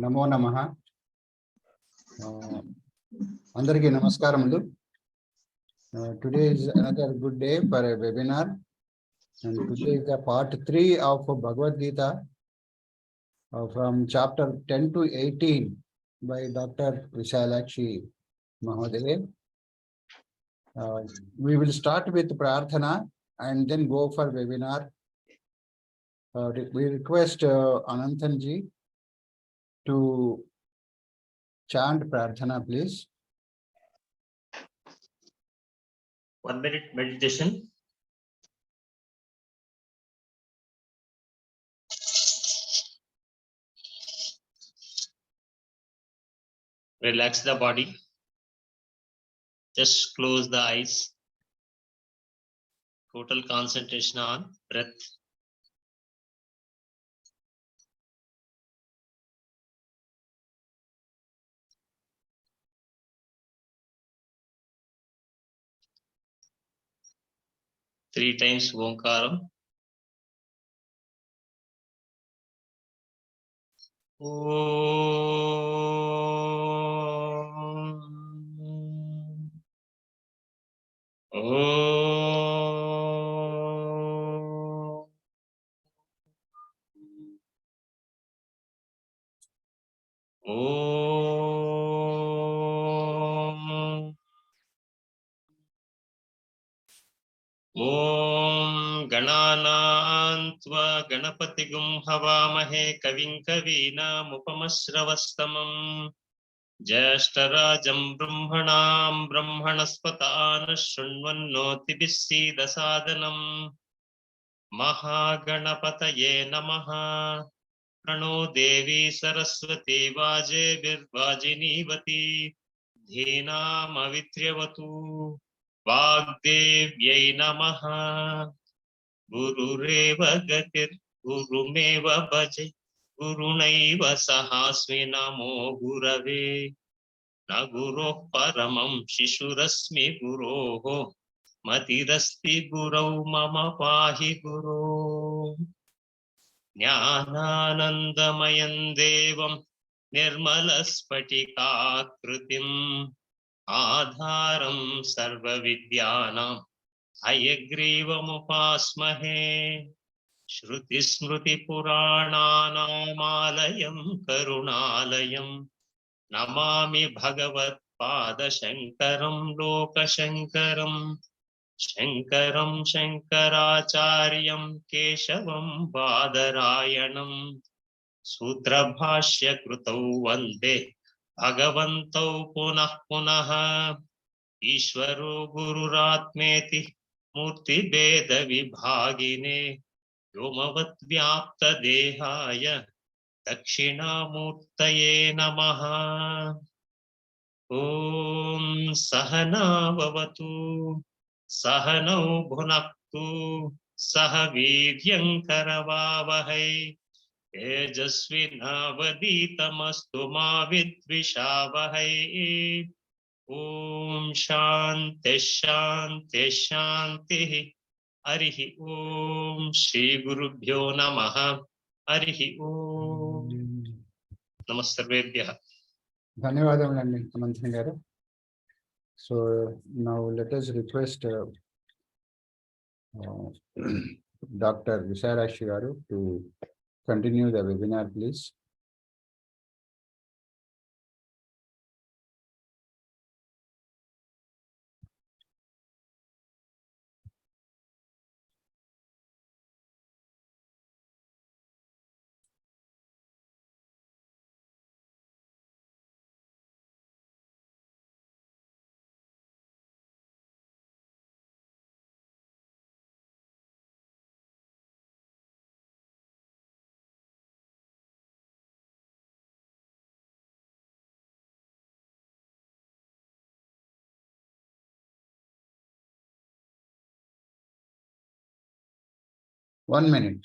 నమో నమః. అందరికీ నమస్కారములు. Today is another good day for a webinar, and today is the part 3 of Bhagavad Gita from chapter 10 to 18 by Dr. Visalakshi Mahodaya. We will start with Prarthana and then go for webinar. We request Anantanji to chant Prarthana, please. 1 minute meditation. Relax the body. Just close the eyes. Total concentration on breath. Three times Omkaram. गणानान्त्वा गणपतिगुं हवामहे कविं कवीनामुपमश्रवस्तमं ज्येष्ठराजं ब्रह्मणां ब्रह्मणस्पतान् शृण्वन्नोतिभिः सीदसादनं महागणपतये नमः। प्रणो देवी सरस्वती वाजेभिर्वाजिनीवती धीनामवित्र्यवतु वाग्देव्यै नमः। गुरुरेव गतिर्गुरुमेव भजे गुरुणैव सहास्मि नमो गुरवे। न गुरोः परमं शिशुरस्मि गुरोः मतिरस्ति गुरौ मम पाहि गुरो। ज्ञानानन्दमयं देवं निर्मलस्फटिकाकृतिम् आधारं सर्वविद्यानां हयग्रीवमुपास्महे। श्रुतिस्मृतिपुराणानामालयं करुणालयं नमामि भगवत्पादशङ्करं लोकशङ्करं। शङ्करं शङ्कराचार्यं केशवं बादरायणं सूत्रभाष्यकृतौ वन्दे भगवन्तौ पुनः पुनः। ईश्वरो गुरुरात्मेति मूर्तिभेदविभागिने व्योमवद्व्याप्तदेहाय दक्षिणामूर्तये नमः। ॐ सहना भवतु सहनौ भुनक्तु सह वीर्यं करवावहै तेजस्विनावधीतमस्तु मा विद्विषावहै। ॐ शान्ति शान्ति शान्तिः। हरिः ॐ श्री गुरुभ्यो नमः। हरिः ॐ नमस्तेभ्यः। ధన్యవాదములండి మంత్రి గారు. So now let us request Dr. Visalakshi garu to continue the webinar, please. One minute.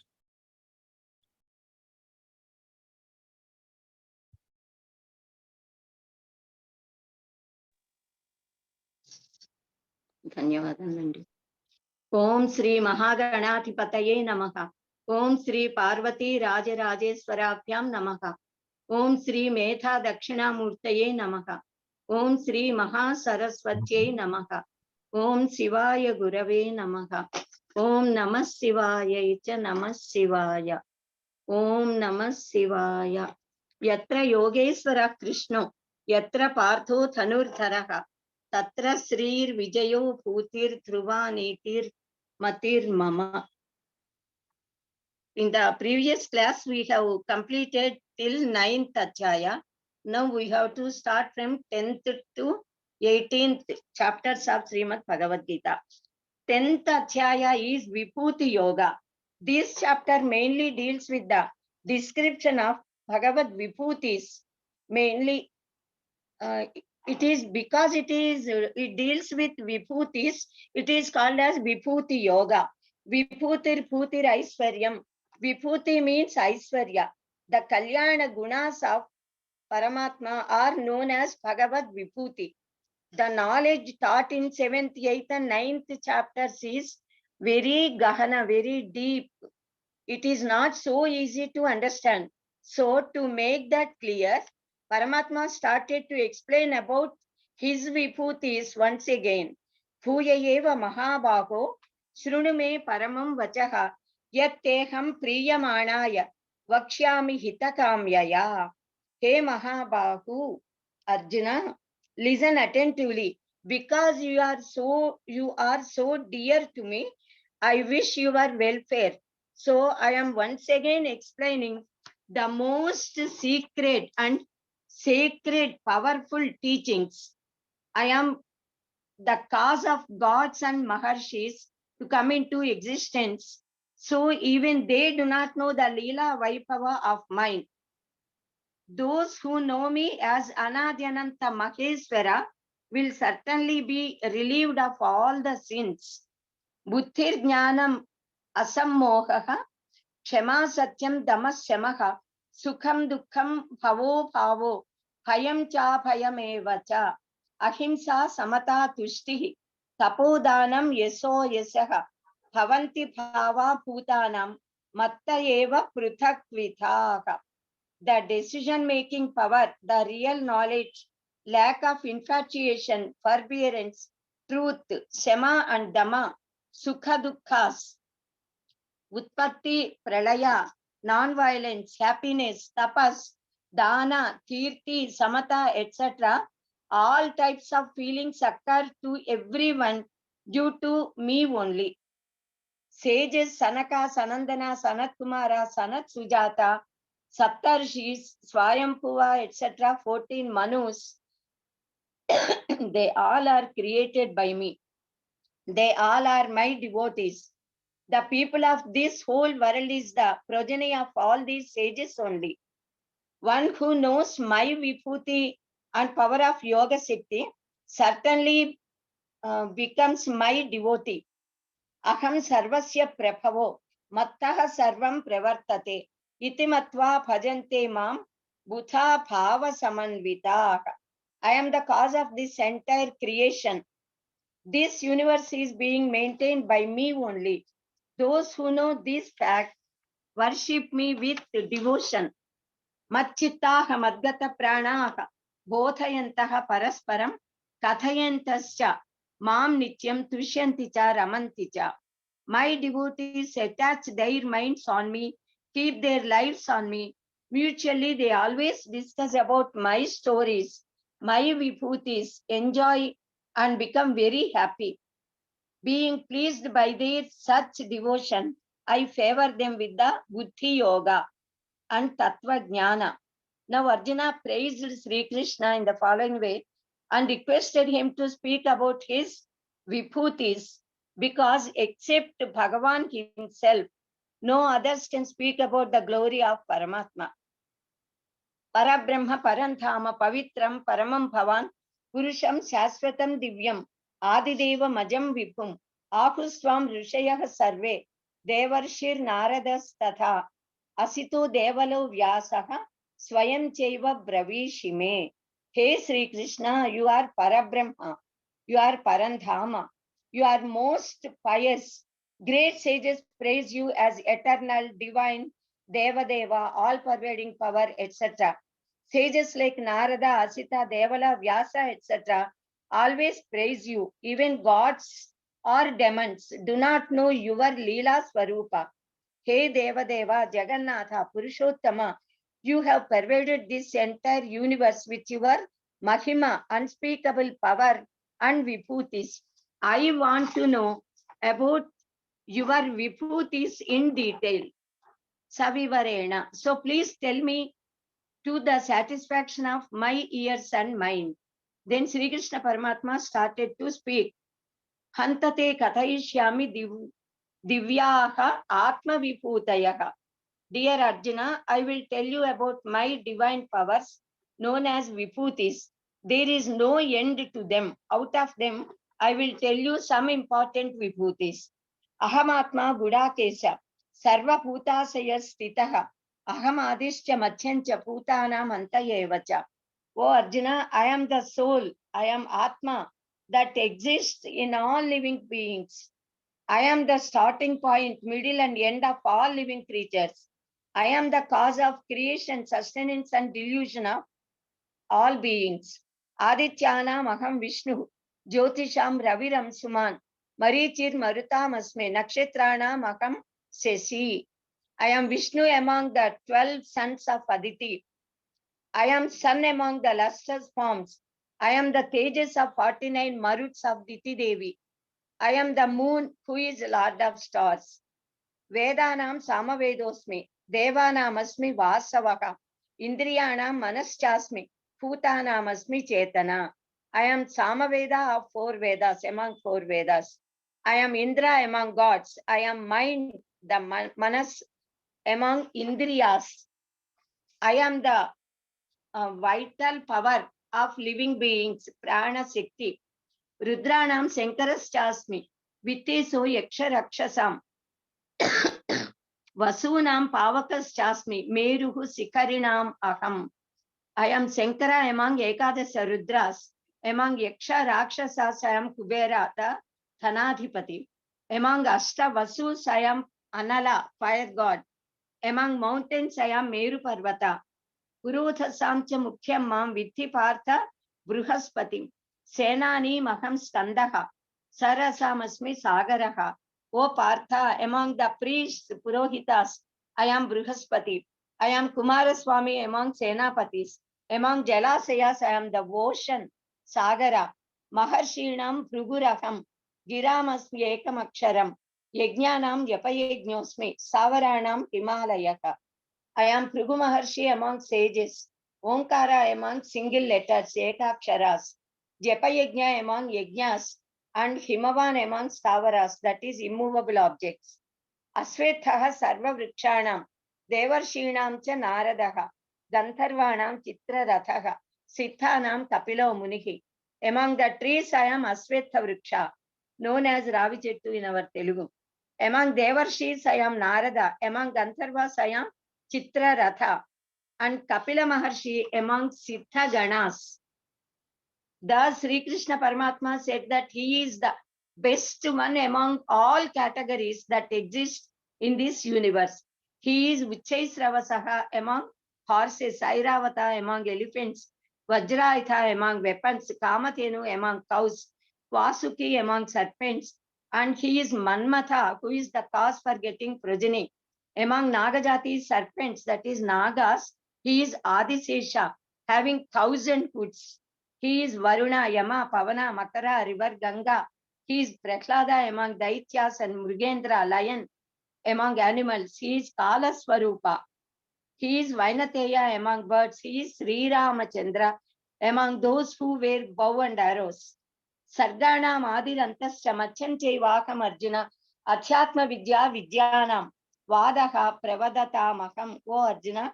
ధన్యవాదాలండి. ఓం శ్రీ మహాగణాధిపతయే నమః. ఓం శ్రీ పార్వతీ రాజరాజేశ్వరాభ్యాం నమః. Om Sri Metha Dakshinamurtaye Namaha. Om Sri Mahasaraswatyai Namaha. Om Shivaya Gurave Namaha. Om Namah Shivaya Icha Namah Shivaya. Om Namah Shivaya. Yatra Yogeshwara Krishno, Yatra Partho Thanurdharaha, Tatra Srir Vijayo Bhutir Dhruva Netir Matir Mama. In the previous class, we have completed till 9th Adhyaya. Now we have to start from 10th to 18th chapters of Srimad Bhagavad Gita. 10th Adhyaya is Vibhuti Yoga. This chapter mainly deals with the description of Bhagavad Vibhutis. Mainly, it is because it deals with Vibhutis, it is called as Vibhuti Yoga. Vibhutir Bhutir Aiswaryam. Vibhuti means Aiswarya. The Kalyana Gunas of Paramatma are known as Bhagavad Vibhuti. The knowledge taught in 7th, 8th and 9th chapters is very Gahana, very deep. It is not so easy to understand. So to make that clear, Paramatma started to explain about his Vibhutis once again. Bhuya eva mahabaho shrunu me paramam vachaha yatteham priyamanaya vakshyami hitakamyaya. He Mahabahu, Arjuna, listen attentively. Because you are so dear to me, I wish your welfare. So I am once again explaining the most secret and sacred, powerful teachings. I am the cause of gods and maharshis to come into existence. So even they do not know the Leela Vaibhava of mine. Those who know me as Anadyananta Maheswara will certainly be relieved of all the sins. Buddhir Jnanam Asammohaha, Kshama Satyam Damas Shamaha, Sukham Dukkham Bhavo Bhavo, Bhayam Cha Bhayameva Cha, Ahimsa Samata Tushtihi, Tapodanam Yeso Yesaha, Bhavanti Bhava Bhutanam, Matta Eva Pruthaktvithaha. The decision-making power, the real knowledge, lack of infatuation, forbearance, truth, shama and dhamma, sukha dukkhas, utpatti, pralaya, non-violence, happiness, tapas, dana, kirti, samata, etc. All types of feelings occur to everyone due to me only. Sages Sanaka, Sanandana, Sanat Kumara, Sanat Sujata, Saptarshis, Swayampuva, etc., 14 Manus, they all are created by me. They all are my devotees. The people of this whole world is the progeny of all these sages only. One who knows my Vibhuti and power of Yoga Siddhi certainly becomes my devotee. Aham sarvasya prabhavo mattaha sarvam pravartate iti matva bhajante mam bhutha bhava samanvitaha. I am the cause of this entire creation. This universe is being maintained by me only. Those who know this fact worship me with devotion. Matchittaha madgata pranaha bodhayantaha parasparam kathayantascha Mam nityam tushyanti cha ramanti cha. My devotees attach their minds on me, keep their lives on me. Mutually, they always discuss about my stories, my vibhutis, enjoy and become very happy. Being pleased by their such devotion, I favor them with the Buddhi Yoga and Tattva Jnana. Now Arjuna praised Sri Krishna in the following way and requested him to speak about his vibhutis because except Bhagavan himself, no others can speak about the glory of Paramatma. Parabrahma Parantama Pavitram Paramam Bhavan Purusham Shaswatam Divyam Adideva Majam Vipum Ahuswam Rishayah Sarve Devarshir Naradas Tatha Asito Devalo Vyasaha Swayam Chaiva Bravishime. Hey Sri Krishna, you are Parabrahma, you are Parandhama, you are most pious. Great sages praise you as eternal, divine, Deva Deva, all pervading power, etc. Sages like Narada, Asita, Devala, Vyasa, etc. always praise you. Even gods or demons do not know your Leela Swarupa. Hey Devadeva, Jagannatha, Purushottama, you have pervaded this entire universe with your Mahima, unspeakable power and Vibhutis. I want to know about your Vibhutis in detail. Savivarena. So please tell me to the satisfaction of my ears and mind. Then Sri Krishna Paramatma started to speak. Hantate kathayishyami divyaha atma vibhutayaha. Dear Arjuna, I will tell you about my divine powers known as Vibhutis. There is no end to them. Out of them, I will tell you some important Vibhutis. Ahamatma Gudakesha, Sarva Bhutasaya Stitaha, Aham Adishya Machancha Bhutanam Antayevacha. O Arjuna, I am the soul, I am Atma that exists in all living beings. I am the starting point, middle and end of all living creatures. I am the cause of creation, sustenance and delusion of all beings. Adityanam aham Vishnu, Jyotisham Raviram Suman, Marichir Marutam Asme, Nakshetranam aham Sesi. I am Vishnu among the 12 sons of Aditi. I am sun among the lustrous forms. I am the Tejas of 49 Maruts of Diti Devi. I am the moon who is Lord of stars. Vedanam Samavedosmi, Devanam Asmi Vasavaha, Indriyanam Manaschasmi, Bhutanam Asmi Chetana. I am Samaveda of 4 Vedas, among 4 Vedas. I am Indra among gods. I am mind, the Manas among Indriyas. I am the vital power of living beings, Prana Shakti. Rudranam Shankaraschasmi, Vitteso Yaksha Rakshasam. Vasunam Pavakaschasmi, Meruhu Sikarinam Aham. I am Shankara among Ekadasha Rudras. Among Yaksha Rakshasas, I am Kubera, the Thanadhipati. Among Ashta Vasus, I am Anala, fire god. Among mountains, I am Meru Parvata. Puruthasamcha Mukhyam Mam Vitti Partha Bruhaspati. Senani Maham Skandaha. Sarasamasmi Sagaraha. O Partha, among the priests, Purohitas, I am Bruhaspati. I am Kumaraswami among Senapatis. Among Jalasayas, I am the ocean, Sagara. Maharshinam Pruguraham. Giramasmi Ekamaksharam. Yajnanam Yapayajnosmi. Savaranam Himalayaka. I am Phrigu Maharshi among sages. Omkara among single letters, Ekaksharas. Japayajna among yajnas. And Himavan among stavaras, that is immovable objects. Asvethaha sarva vrikshanam, devarshinam cha naradaha, gantharvanam chitra rathaha, siddhanam kapilo munihi. Among the trees I am Asvetha vriksha, known as Ravichetu in our Telugu. Among devarshis I am Narada, among Gantharvas I am Chitra Ratha, and Kapila Maharshi among Siddha Ganas. Thus, Sri Krishna Paramatma said that he is the best one among all categories that exist in this universe. He is Vichaisravasaha among horses, Airavata among elephants, Vajraitha among weapons, Kamathenu among cows, Vasuki among serpents, and he is Manmatha, who is the cause for getting progeny. Among Nagajati serpents, that is Nagas, he is Adisesha, having 1,000 hoods. He is Varuna, Yama, Pavana, Makara, river Ganga. He is Prahlada among Daityas and Mrugendra, lion among animals. He is Kala Swarupa. He is Vainateya among birds. He is Sri Ramachandra among those who wear bow and arrows. Sarganam Adirantascha Machanche Vakam Arjuna Adhyatma Vidya Vidyanam Vadaha Pravadata Maham. O Arjuna,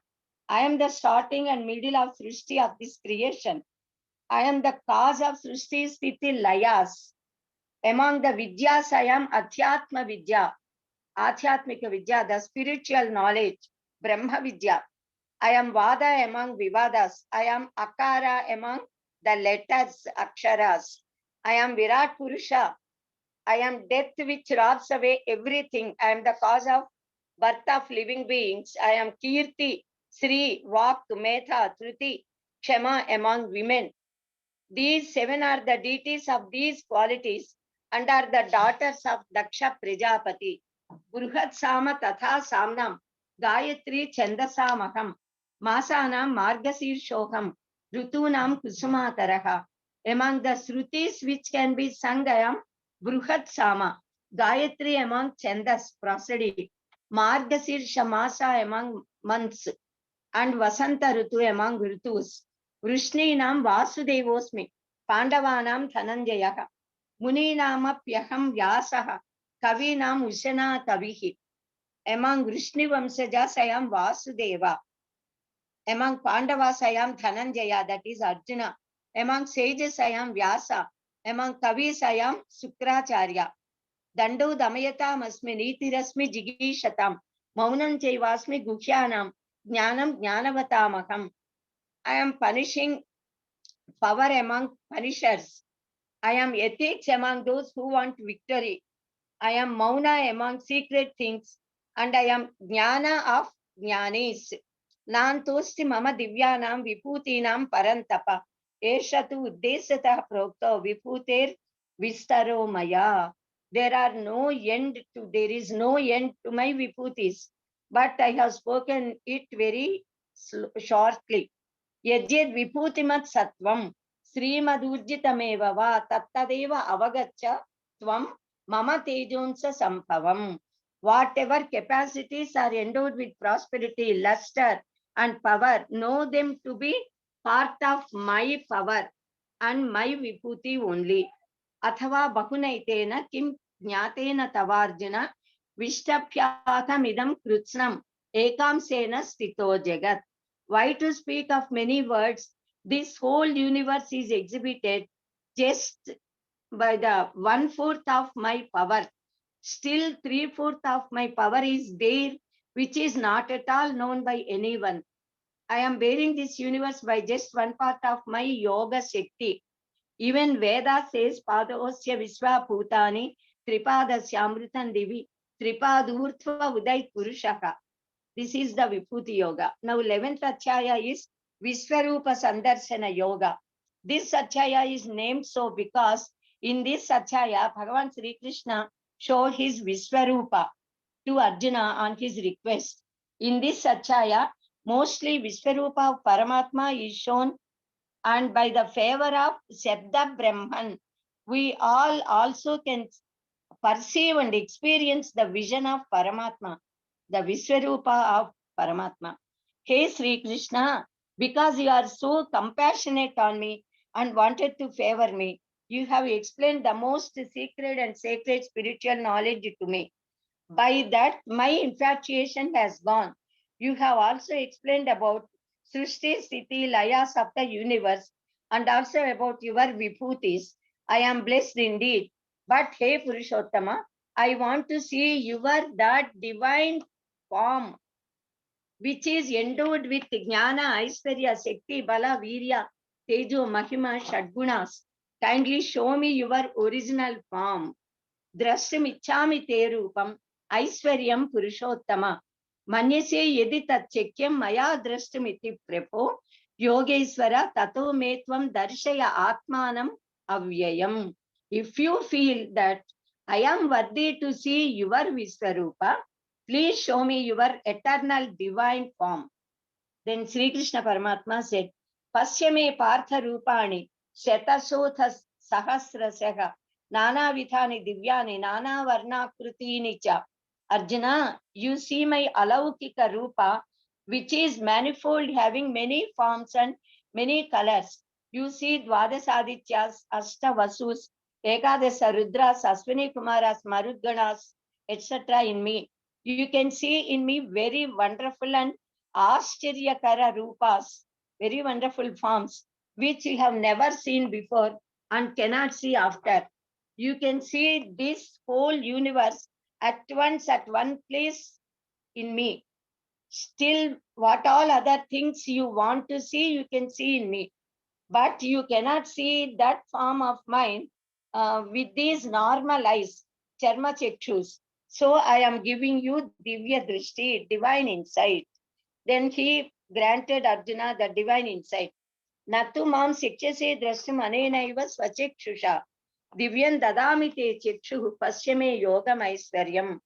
I am the starting and middle of Srishti of this creation. I am the cause of Srishti Sthiti Layas. Among the Vidyas, I am Adhyatma Vidya, Adhyatmika Vidya, the spiritual knowledge, Brahma Vidya. I am Vada among Vivadas. I am Akara among the letters, Aksharas. I am Virat Purusha. I am death which robs away everything. I am the cause of birth of living beings. I am Kirti, Sri, Vak, Metha, Truti, Kshama among women. These 7 are the deities of these qualities and are the daughters of Daksha Prajapati. Bruhat Sama Tatha Samnam, Gayatri Chandasamaham, Masanam Margasir Shoham, Rutunam Kusumataraha. Among the Srutis which can be sung, I am Bruhat Sama, Gayatri among Chandas, prosody, Margasir Shamasa among months, and Vasanta Rutu among Rutus. Vrishninam Vasudevosmi, Pandavanam Dhananjayah, Muninamapyaham Vyasaha, Kavinam Ushana Kavihi. Among Vrishni Vamsajas I am Vasudeva. Among Pandavas I am Dhananjaya, that is Arjuna. Among sages I am Vyasa. Among Kavis I am Sukracharya. Dando Damayatam Asmi Nitirasmi Jigishatam. Maunam Chaivasmi Guhyanam. Jnanam Jnanavatamaham. I am punishing power among punishers. I am ethics among those who want victory. I am Mauna among secret things. And I am Jnana of Jnanis. Nantosti mama divyanam viputinam parantapa. Eshatu uddesatah prokto viputer vistaro maya. There is no end to my viputis. But I have spoken it very shortly. Yajyad viputimat satvam srimadurjitameva va tattadeva avagaccha tvam mama tejonsa samphavam. Whatever capacities are endowed with prosperity, luster, and power, know them to be part of my power and my viputi only. Athava bahunaitena kim jnatena tavarjuna vishtapyakamidam krutsnam ekam sena stito jagat. Why to speak of many words? This whole universe is exhibited just by the 1/4 of my power. Still 3/4 of my power is there, which is not at all known by anyone. I am bearing this universe by just one part of my yoga shakti. Even Veda says, Padosya Visva Putani, Tripadasya Amritan Divi, Tripadurtva Udai Purushaka. This is the Vibhuti Yoga. Now 11th Achyaya is Viswarupa Sandarsana Yoga. This Achyaya is named so because in this Achyaya, Bhagavan Sri Krishna showed his Viswarupa to Arjuna on his request. In this Achyaya, mostly Viswarupa of Paramatma is shown, and by the favor of Shabda Brahman, we all also can perceive and experience the vision of Paramatma, the Viswarupa of Paramatma. Hey Sri Krishna, because you are so compassionate on me and wanted to favor me, you have explained the most secret and sacred spiritual knowledge to me. By that, my infatuation has gone. You have also explained about Srishti, Sthiti, Layas of the universe, and also about your Vibhutis. I am blessed indeed. But hey Purushottama, I want to see your that divine form, which is endowed with Jnana, Aishwarya, Shakti, Bala, Virya, Tejo, Mahima, Shadgunas. Kindly show me your original form. Drashamichami te rupam, Aishwaryam Purushottama. Manyase yedi tatchekyam maya drashtamiti prepo, Yogeshwara tato metvam darshaya atmanam avyayam. If you feel that I am worthy to see your Viswarupa, please show me your eternal divine form. Then Sri Krishna Paramatma said, Pasyame Partha Rupani, Shetasotha Sahasrasaha, Nana Vithani Divyani, Nana Varna Krutini cha. Arjuna, you see my Alaukika Rupa, which is manifold, having many forms and many colors. You see Dvadasadityas, Ashtavasus, Ekadasa Rudras, Aswini Kumaras, Marudganas, etc. in me. You can see in me very wonderful and Ashcharyakara Rupas, very wonderful forms, which you have never seen before and cannot see after. You can see this whole universe at once at one place in me. Still, what all other things you want to see, you can see in me. But you cannot see that form of mine with these normal eyes, charma chakshus. So I am giving you divya drishti, divine insight. Then he granted Arjuna the divine insight. Natu mam sikshase drashtum anenaiva swachikshusha. Divyan dadami te chikshu pasyame yogam aiswaryam.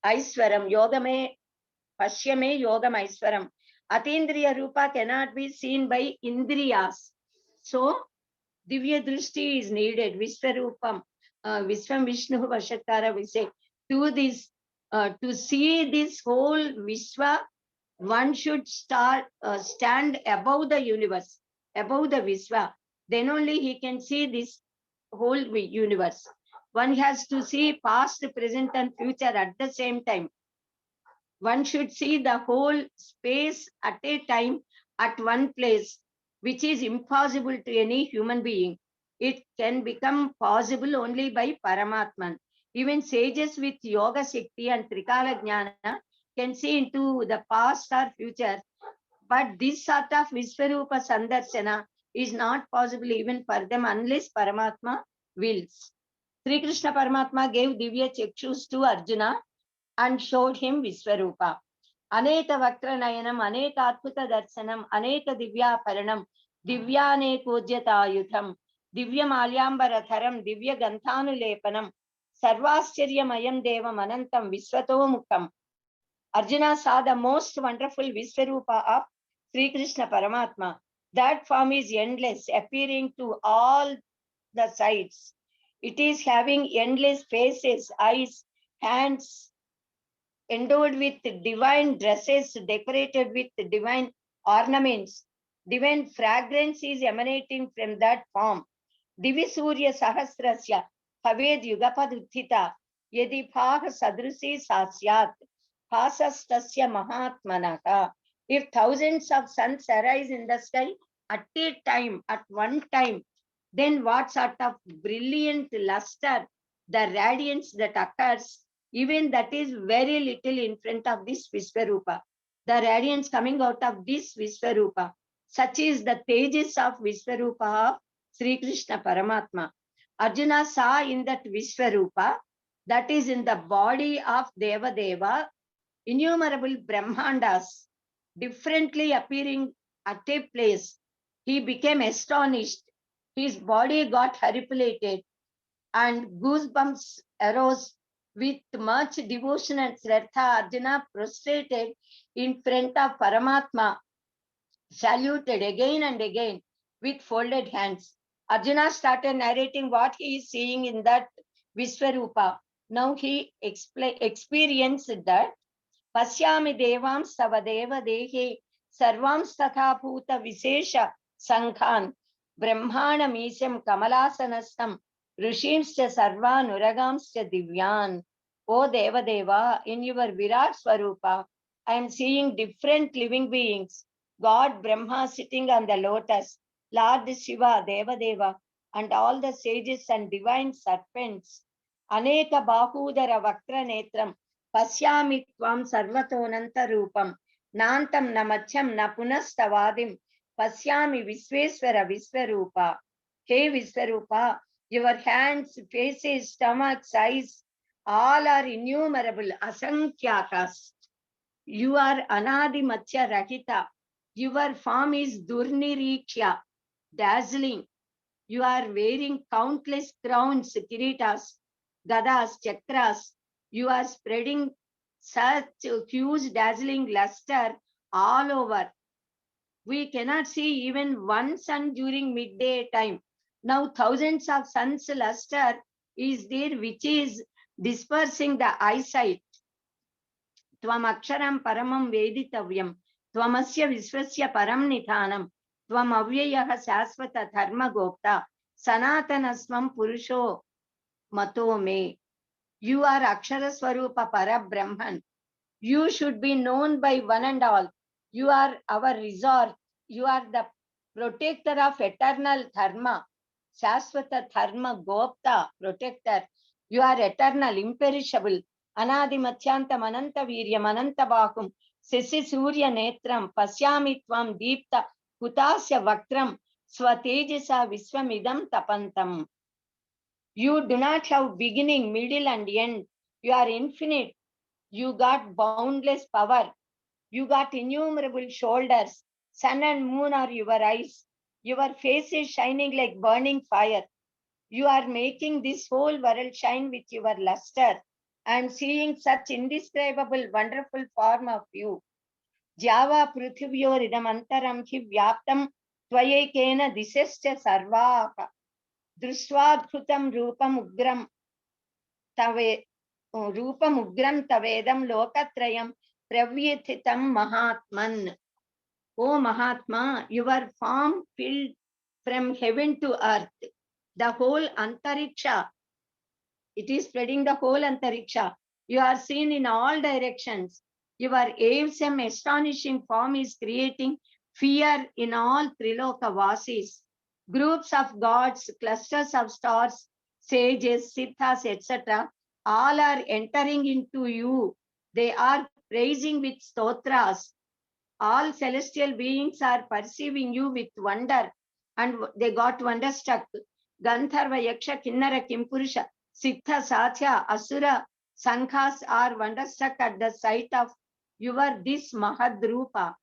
Aiswaram yogame pasyame yogam aiswaram. Atindriya rupa cannot be seen by indriyas. So Divya Drishti is needed. Visvarupam, Visvam Vishnu Vashatara, we say, to this, to see this whole Visva, one should stand above the universe, above the Visva. Then only he can see this whole universe. One has to see past, present, and future at the same time. One should see the whole space at a time, at one place, which is impossible to any human being. It can become possible only by Paramatman. Even sages with Yoga Shakti and Trikala Jnana can see into the past or future. But this sort of Visvarupa Sandarsana is not possible even for them unless Paramatma wills. Sri Krishna Paramatma gave Divya Chakshus to Arjuna and showed him Visvarupa. Aneka Vakranayanam, Aneka Adbhuta Darsanam, Aneka Divya Paranam, Divyane Kojyatayutham, Divya Malyambaratharam, Divya Ganthanulepanam, Sarvascharyamayam Devam Anantam Visvato Mukham. Arjuna saw the most wonderful Visvarupa of Sri Krishna Paramatma. That form is endless, appearing to all the sides. It is having endless faces, eyes, hands, endowed with divine dresses, decorated with divine ornaments. Divine fragrance is emanating from that form. Divi Surya Sahasrasya Haved Yugapad Uthita Yedi Paha Sadrusi Sasyat Pasastasya Mahatmanaka. If thousands of suns arise in the sky at a time, at one time, then what sort of brilliant luster, the radiance that occurs, even that is very little in front of this Visvarupa. The radiance coming out of this Visvarupa, such is the tejas of Visvarupa of Sri Krishna Paramatma. Arjuna saw in that Visvarupa, that is in the body of Devadeva, innumerable Brahmandas, differently appearing at a place. He became astonished. His body got horripilated and goosebumps arose. With much devotion and Shraddha, Arjuna prostrated in front of Paramatma, saluted again and again with folded hands. Arjuna started narrating what he is seeing in that Visvarupa. Now he experienced that Pasyami Devam Savadeva Dehe Sarvam Statha Bhuta Visesha Sankhan Brahmana Misam Kamalasanastam Rishimscha Sarva Nuragamscha Divyan. O Devadeva, in your Virat Swarupa, I am seeing different living beings. God Brahma sitting on the lotus, Lord Shiva, Devadeva, and all the sages and divine serpents. Aneka Bahudara Vakra Netram, Pasyami Tvam Sarvatonanta Rupam, Nantam Namacham Napunastavadim, Pasyami Visveswara Visvarupa. Hey Visvarupa, your hands, faces, stomachs, eyes, all are innumerable, asankyakas. You are Anadi Matya Rahita. Your form is Durniriksha, dazzling. You are wearing countless crowns, kiritas, gadas, chakras. You are spreading such huge dazzling luster all over. We cannot see even one sun during midday time. Now thousands of suns luster is there, which is dispersing the eyesight. Tvam aksharam paramam veditavyam, tvamasya visvasya param nithanam, tvam avyayaha sasvata dharma gopta, sanatanasvam purusho mato me. You are Akshara Swarupa Parabrahman. You should be known by one and all. You are our resort. You are the protector of eternal dharma. Shasvata dharma gopta, protector. You are eternal, imperishable. Anadi Matyantam Ananta Viryam Ananta Bahum Sisi Surya Netram Pasyami Tvam Deepta Kutasya Vaktram Swatejasa Viswamidam Tapantam. You do not have beginning, middle, and end. You are infinite. You got boundless power. You got innumerable shoulders. Sun and moon are your eyes. Your face is shining like burning fire. You are making this whole world shine with your luster. I am seeing such indescribable, wonderful form of you. Java prithivyoridam hi vyaptam tvayekena disescha sarvaka. Druswadhutam rupam ugram tave rupam ugram tavedam lokatrayam pravyathitam mahatman. O Mahatma, your form filled from heaven to earth. The whole antariksha, it is spreading the whole antariksha. You are seen in all directions. Your awesome, astonishing form is creating fear in all Triloka Vasis. Groups of gods, clusters of stars, sages, siddhas, etc. all are entering into you. They are praising with stotras. All celestial beings are perceiving you with wonder, and they got wonderstruck. Gandharva, Yaksha, Kinnara, Kimpurusha, Siddha, Satya, Asura, Sankhas are wonderstruck at the sight of your this Mahadrupa.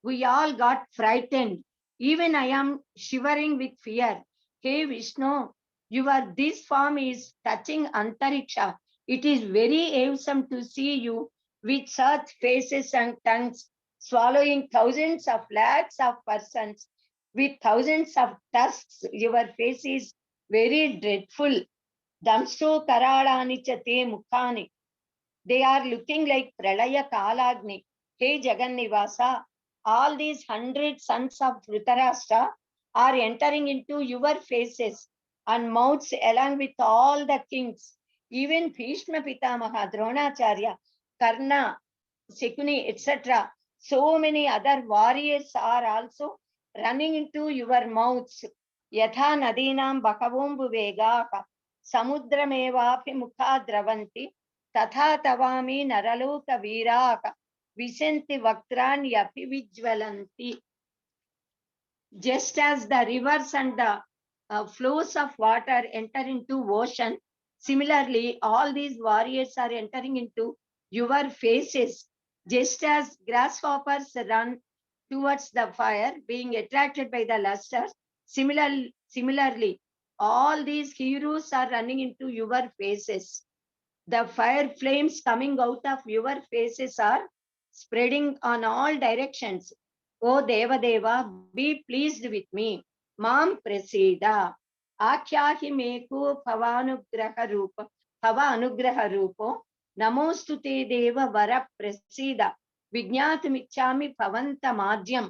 We all got frightened. Even I am shivering with fear. Hey Vishnu, your this form is touching Antariksha. It is very awesome to see you with such faces and tongues, swallowing thousands of lakhs of persons with thousands of tusks. Your face is very dreadful. Damsto karalani chate mukhani. They are looking like Pralaya Kalagni. Hey Jagannivasa, all these 100 sons of Dhritarashtra are entering into your faces and mouths along with all the kings. Even Bhishma Pitamaha, Dronacharya, Karna, Shikuni, etc. So many other warriors are also running into your mouths. Yatha Nadinam Bakavombu Vegaka, Samudramevapi Mukha Dravanti, Tatha Tavami Naraloka Viraka, Visanti Vaktran Yapi Vijvalanti. Just as the rivers and the flows of water enter into ocean, similarly, all these warriors are entering into your faces. Just as grasshoppers run towards the fire, being attracted by the luster, similarly, all these heroes are running into your faces. The fire flames coming out of your faces are spreading on all directions. O Deva Deva, be pleased with me. Mam Prasida. Akyahi meku Bhava Rupo. Namostute Deva Vara Prasida. Vijnatamichami Bhavanta Madhyam.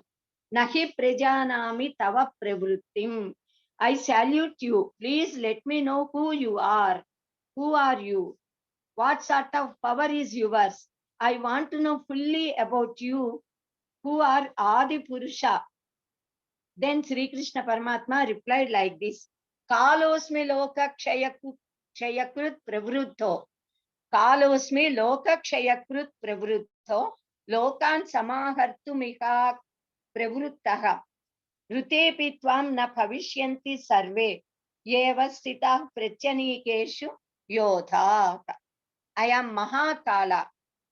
Nahi Prajanami Tava Pravrittim. I salute you. Please let me know who you are. Who are you? What sort of power is yours? I want to know fully about you, who are Adi Purusha. Then Sri Krishna Paramatma replied like this: Kalosmi loka kshayakrut pravruddho. Kalosmi loka kshayakrut pravruddho. Lokan samahartumiha pravruttaha. Rutepi tvam na bhavishyanti sarve. Yeva stitah pratyanikeshu yodha. I am Mahakala.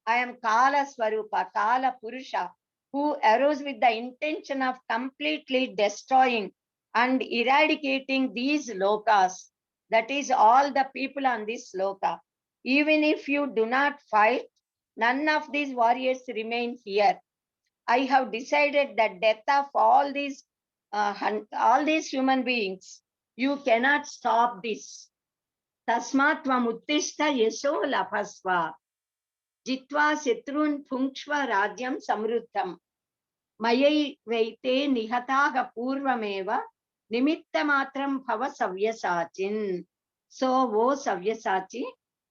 I am Kala Swarupa, Kala Purusha, who arose with the intention of completely destroying and eradicating these lokas. That is all the people on this loka. Even if you do not fight, none of these warriors remain here. I have decided that death of all these human beings. You cannot stop this. Tasmat tvamuttishta yasho lapasva. Jitva setrun phungshva radyam samruddham. Mayai vaite nihataga purvameva nimitta matram bhava savyasachin. So, O Savyasachi,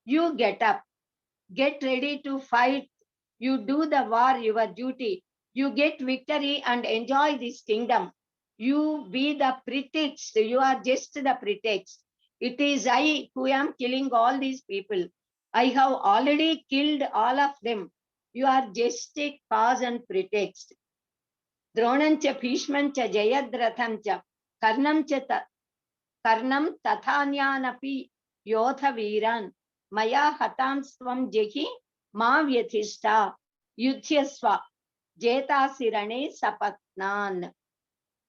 you get up. Get ready to fight. You do the war, your duty. You get victory and enjoy this kingdom. You be the pretext. You are just the pretext. It is I who am killing all these people. I have already killed all of them. You are just a cause and pretext. Dronancha Bhishmancha Jayadrathamcha Karnam Tathanyanapi Yotha Viran Maya Hatam Svam Jehi Ma Vyathishta Yudhyasva Jetasirane sapatnan.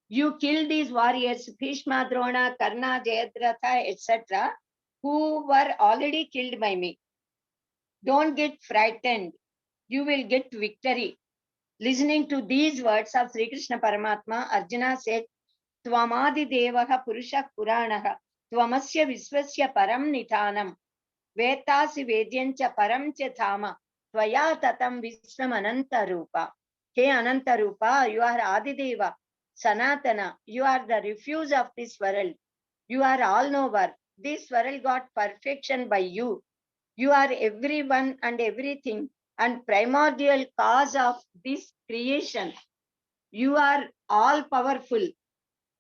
You kill these warriors, Bhishma, Drona, Karna, Jayadratha, etc., who were already killed by me. Don't get frightened. You will get victory. Listening to these words of Sri Krishna Paramatma, Arjuna said, Tvamadi Devaha Purusha Puranaha, Tvamasya Visvasya Param Nithanam, Vetasi Vedyancha Param Chathama, Tvaya Tatam Visvam Ananta Rupa. Hey Ananta Rupa, you are Adideva, Sanatana, you are the refuge of this world. You are all knower. This world got perfection by you. You are everyone and everything and primordial cause of this creation. You are all powerful.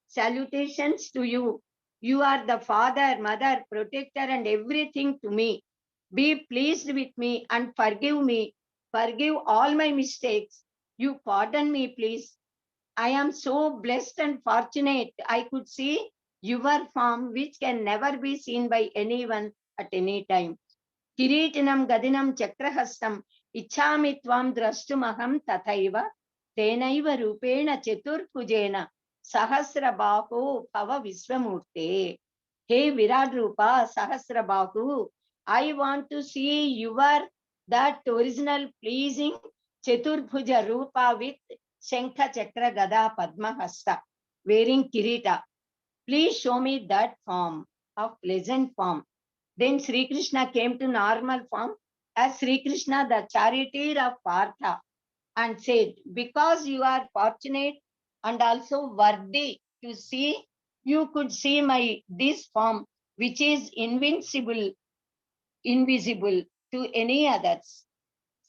Salutations to you. You are the father, mother, protector and everything to me. Be pleased with me and forgive me. Forgive all my mistakes. You pardon me, please. I am so blessed and fortunate. I could see your form, which can never be seen by anyone at any time. Kiritinam gadinam chakrahastam ichhami tvam drashtumaham tathaiva tenaiva rupena chaturpujena sahasrabahu bhava visvamurte. Hey Virat Rupa Sahasrabahu, I want to see your that original pleasing Chaturbhuja Rupa with Shankha Chakra Gada Padma Hasta wearing Kirita. Please show me that form of pleasant form. Then Sri Krishna came to normal form as Sri Krishna, the charioteer of Partha, and said, because you are fortunate and also worthy to see, you could see my this form, which is invisible to any others.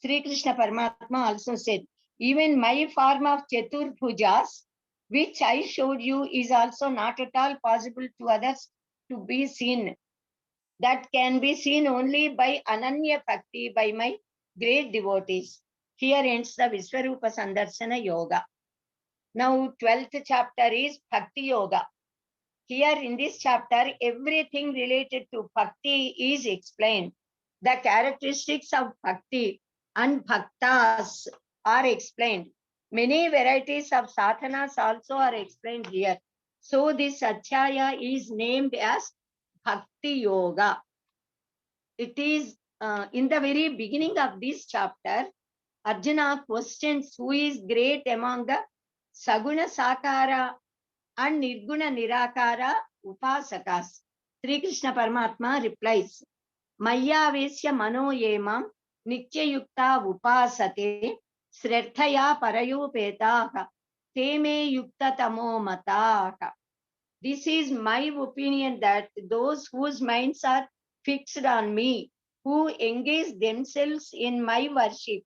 Sri Krishna Paramatma also said, even my form of Chatur Pujas, which I showed you, is also not at all possible to others to be seen. That can be seen only by Ananya Bhakti, by my great devotees. Here ends the Visvarupa Sandarsana Yoga. Now, 12th chapter is Bhakti Yoga. Here in this chapter, everything related to Bhakti is explained. The characteristics of Bhakti and Bhaktas are explained. Many varieties of sadhanas also are explained here. So this Adhyaya is named as Bhakti Yoga. It is in the very beginning of this chapter, Arjuna questions who is great among the Saguna Sakara and Nirguna Nirakara Upasakas. Sri Krishna Paramatma replies, Maya Vesya Mano Yemam Nitya Yukta Upasate Srethaya Parayupetaha Teme Yukta Tamo Mataka. This is my opinion that those whose minds are fixed on me, who engage themselves in my worship,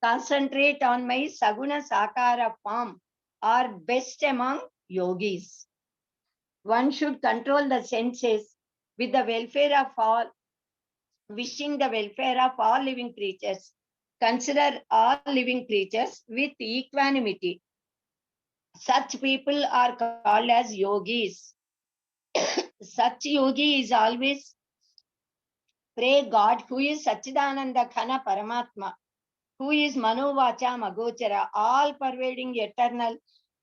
concentrate on my Saguna Sakara form, are best among yogis. One should control the senses with the welfare of all, wishing the welfare of all living creatures. Consider all living creatures with equanimity. Such people are called as yogis. Such yogi is always pray God, who is Sachidananda Khana Paramatma, who is Manovacha Magochara, all pervading eternal,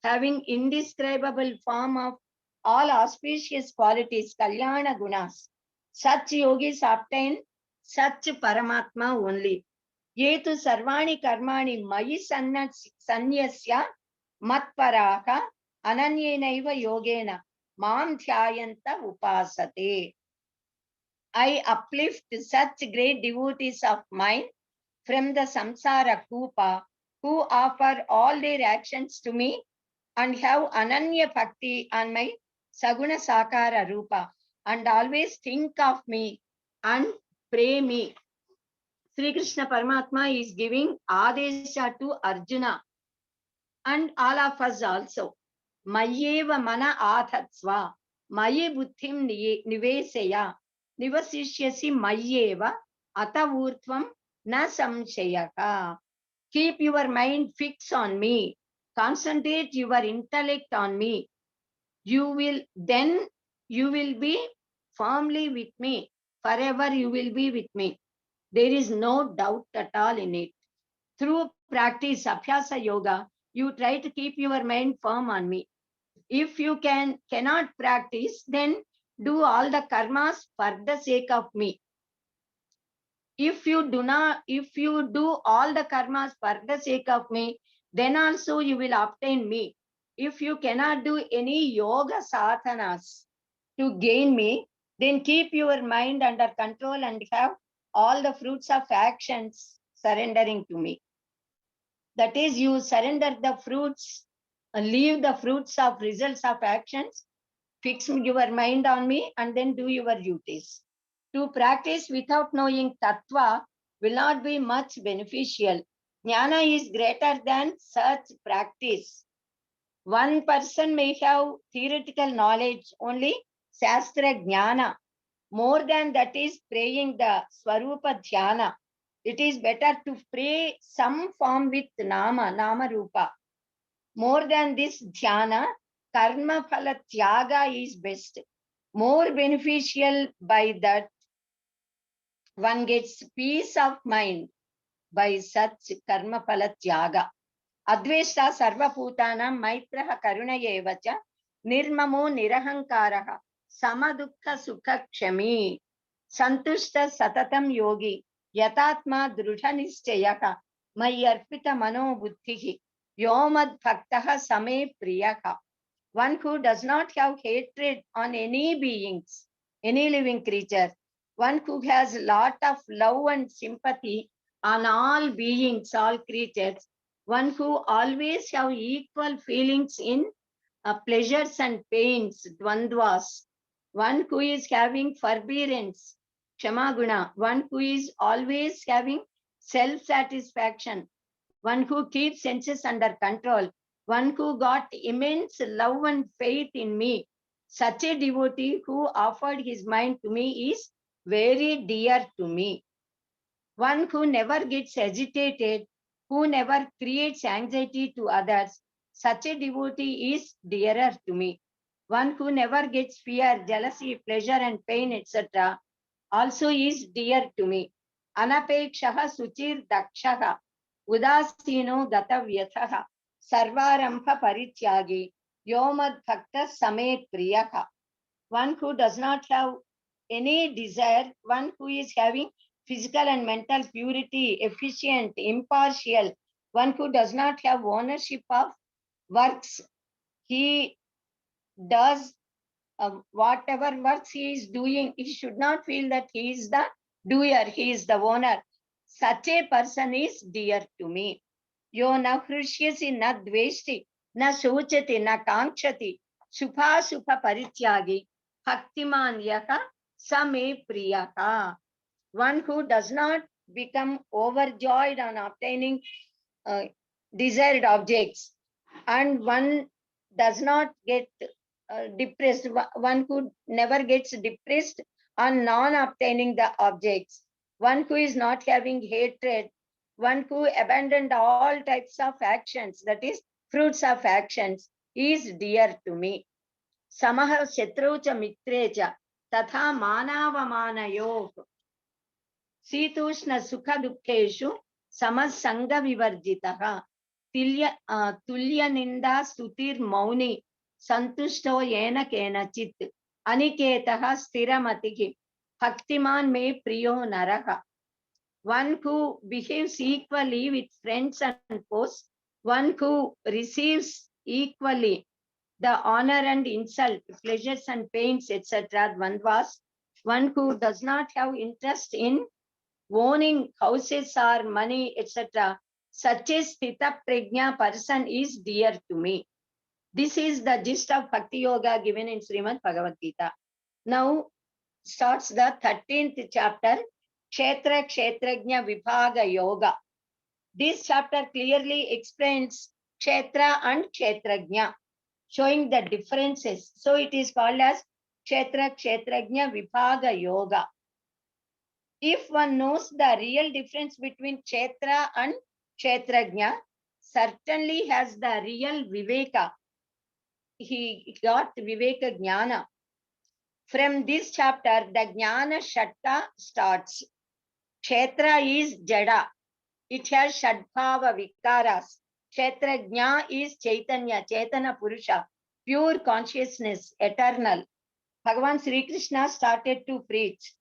having indescribable form of all auspicious qualities, Kalyana Gunas. Such yogis obtain such Paramatma only. Yetu Sarvani Karmani Mayi Sanyasya Matparaka Ananyenaiva Yogena Mam Dhyayanta Upasate. I uplift such great devotees of mine from the samsara kupa who offer all their actions to me and have ananya bhakti on my saguna sakara rupa and always think of me and pray me. Sri Krishna Paramatma is giving adesha to Arjuna and all of us also. Mayeva mana adhatsva, maye buddhim nivesaya, nivasishyasi mayeva atavurtvam na samshayaka. Keep your mind fixed on me. Concentrate your intellect on me. You will be firmly with me. Forever you will be with me. There is no doubt at all in it. Through practice Abhyasa Yoga, you try to keep your mind firm on me. If you cannot practice, then do all the karmas for the sake of me. If you do all the karmas for the sake of me, then also you will obtain me. If you cannot do any yoga sadhanas to gain me, then keep your mind under control and have all the fruits of actions surrendering to me. That is, you surrender the fruits, leave the fruits of results of actions, fix your mind on me, and then do your duties. To practice without knowing tattva will not be much beneficial. Jnana is greater than such practice. One person may have theoretical knowledge, only Shastra Jnana. More than that is praying the Swarupa Dhyana. It is better to pray some form with Nama Rupa. More than this Dhyana, Karma Phala Tyaga is best. More beneficial by that, one gets peace of mind by such Karma Phala Tyaga. Adveshta Sarvabhutanam Maitraha Karuna Evacha Nirmamo Nirahankaraha Samadukha Sukha Kshami Santushta Satatam Yogi Yatatma Drudhanishchayaka Mayarpita Mano Buddhihi Yomad Bhaktaha Same Priyaka. One who does not have hatred on any beings, any living creature, one who has a lot of love and sympathy on all beings, all creatures, one who always have equal feelings in pleasures and pains, dvandvas, one who is having forbearance, kshamaguna, one who is always having self-satisfaction, one who keeps senses under control, one who got immense love and faith in me. Such a devotee who offered his mind to me is very dear to me. One who never gets agitated, who never creates anxiety to others, such a devotee is dearer to me. One who never gets fear, jealousy, pleasure and pain, etc. also is dear to me. Anapekshaha suchir dakshaha udasino gatavyathaha sarvarambha parityagi yomad bhakta same priyaha. One who does not have any desire, one who is having physical and mental purity, efficient, impartial, one who does not have ownership of works. He does whatever works he is doing, he should not feel that he is the doer, he is the owner. Such a person is dear to me. Yo na hrishyasi na dveshti, na sochati, na kankshati, supha supha parityagi, bhaktiman yaha same priyaka. One who does not become overjoyed on obtaining desired objects, and one does not get depressed, one who never gets depressed on non-obtaining the objects, one who is not having hatred, one who abandoned all types of actions, that is fruits of actions, is dear to me. Samaha Shatraucha Mitrecha Tatha Manavamanayo Situshna Sukha Dukkeshu Samasanga Vivarjitaha Tulya Ninda Stutir Mauni Santushto Yena Kenachit Aniketaha Stiramatihi Bhaktiman Me Priyo Naraha. One who behaves equally with friends and foes, one who receives equally the honor and insult, pleasures and pains, etc. Dvandvas, one who does not have interest in owning houses or money, etc. Such a sthita prajna person is dear to me. This is the gist of Bhakti Yoga given in Srimad Bhagavad Gita. Now starts the 13th chapter, Kshetra Kshetrajna Vibhaga Yoga. This chapter clearly explains Kshetra and Kshetrajna, showing the differences. So it is called as Kshetra Kshetrajna Vibhaga Yoga. If one knows the real difference between Kshetra and Kshetrajna, certainly has the real Viveka. He got Viveka Jnana. From this chapter, the Jnana Shatta starts. Kshetra is Jada. It has Shadbhava Vikaras. Kshetrajna is Chaitanya, Chaitana Purusha, pure consciousness, eternal. Bhagavan Sri Krishna started to preach.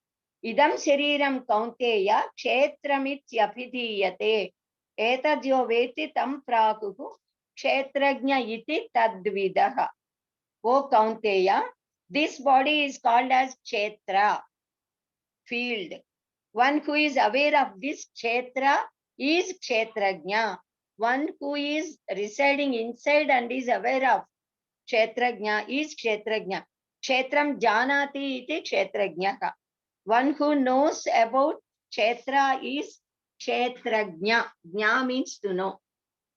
Idam Shariram Kaunteya Kshetramityabhidhiyate Etadyo Veti Tam Prakuhu Kshetrajna iti Tadvidaha. O Kaunteya, this body is called as Kshetra, field. One who is aware of this Kshetra is Kshetrajna. One who is residing inside and is aware of Kshetrajna is Kshetrajna. Kshetram Janati iti Kshetrajnaka. One who knows about Kshetra is Kshetrajna. Jna means to know.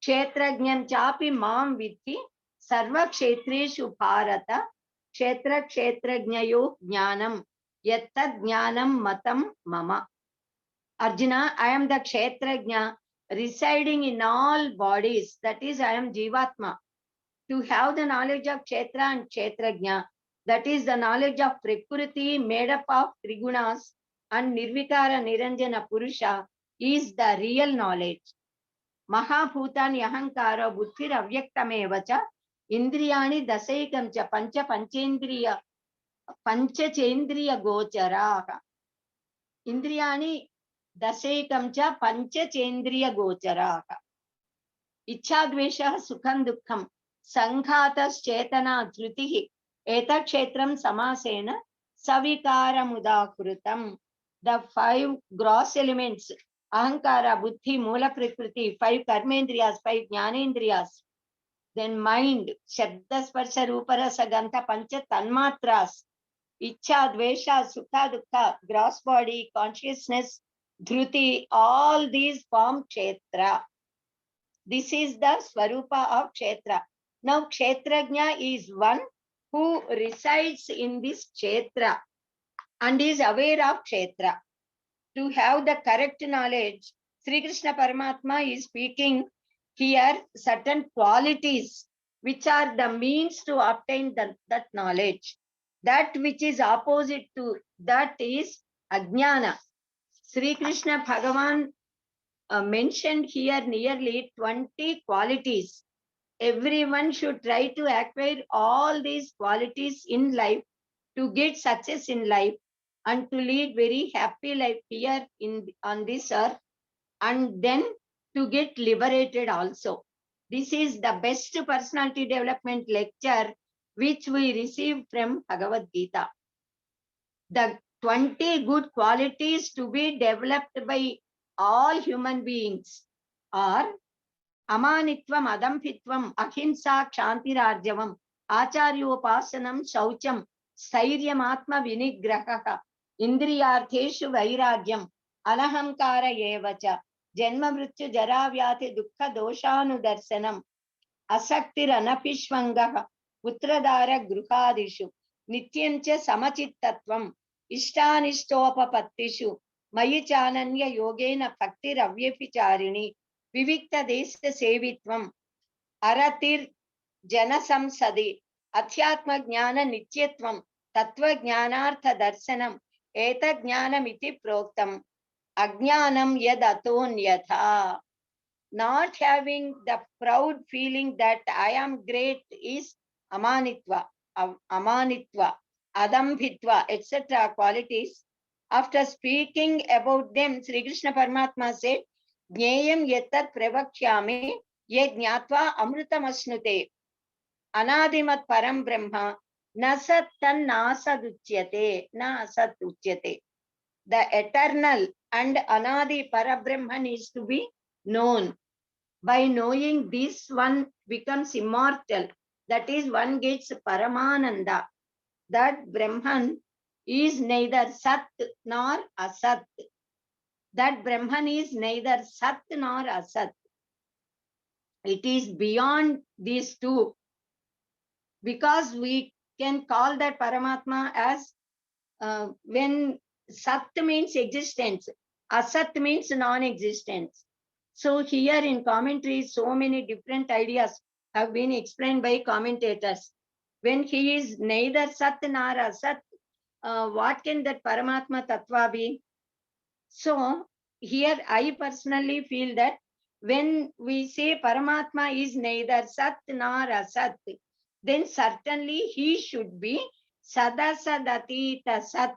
Kshetrajnam chapi mam vidhi sarva kshetreshu bharata kshetra kshetrajnayo jnanam yattad jnanam matam mama. Arjuna, I am the Kshetrajna residing in all bodies. That is, I am Jivatma. To have the knowledge of Kshetra and Kshetrajna, that is the knowledge of Prakriti made up of Trigunas and Nirvikara Niranjana Purusha, is the real knowledge. Mahabhutani Ahankara Buddhir Avyaktamevacha Indriyani Dasaikam cha Panchendriya Gocharaha. Indriyani Dasaikam cha Panchendriya Gocharaha. Ichhadvesha Sukham Dukkham Sanghatas Chetana Dhrutihi Eta Kshetram Samasena Savikara Mudakrutam. The 5 gross elements, Ahankara, Buddhi, Mula Prakriti, 5 Karmendriyas, 5 Jnanendriyas, then mind, Shabda Sparsha Ruparasa Gantha Pancha Tanmatras, Ichha, Dvesha, Sukha, Dukkha, gross body, consciousness, Dhruti, all these form Kshetra. This is the Swarupa of Kshetra. Now Kshetrajna is one who resides in this Kshetra and is aware of Kshetra. To have the correct knowledge, Sri Krishna Paramatma is speaking here certain qualities which are the means to obtain that knowledge. That which is opposite to that is Ajnana. Sri Krishna Bhagavan mentioned here nearly 20 qualities. Everyone should try to acquire all these qualities in life to get success in life and to lead very happy life here on this earth, and then to get liberated also. This is the best personality development lecture which we received from Bhagavad Gita. The 20 good qualities to be developed by all human beings are Amanitvam, Adampitvam, Ahimsa, Kshantirarjavam, Acharyopasanam, Shaucham, Sairyamatma Vinigraha, Indriyartheshu Vairagyam, Anahamkara Yevacha, Janma Mrityu Jaravyati Dukkha Doshanudarsanam, Asaktir Anapishwangaha, Putradara Gruhadishu, Nityamcha Samachittatvam, Ishtanishtopapatishu, Mayi Chananya Yogena Bhakti Ravyepicharini, Vivikta Desha Sevitvam, Aratir Janasamsadi, Adhyatma Jnana Nityatvam, Tattva Jnanartha Darsanam, Eta Jnanam iti Proktam, Ajnanam Yadatonyatha. Not having the proud feeling that I am great is Amanitva, Adambhitva, etc. qualities. After speaking about them, Sri Krishna Paramatma said, Jneyam yattat pravakhyami ye jnatva amrutamasnute anadimat param brahma nasattan nasaduchyate nasat uchyate. The eternal and anadi parabrahman is to be known. By knowing this, one becomes immortal. That is, one gets Paramananda. That Brahman is neither Sat nor Asat. That Brahman is neither Sat nor Asat. It is beyond these two. Because we can call that Paramatma as when Sat means existence, Asat means non-existence. So here in commentary, so many different ideas have been explained by commentators. When he is neither Sat nor Asat, what can that Paramatma Tattva be? So here I personally feel that when we say Paramatma is neither Sat nor Asat, then certainly he should be Sadasadatita Sat,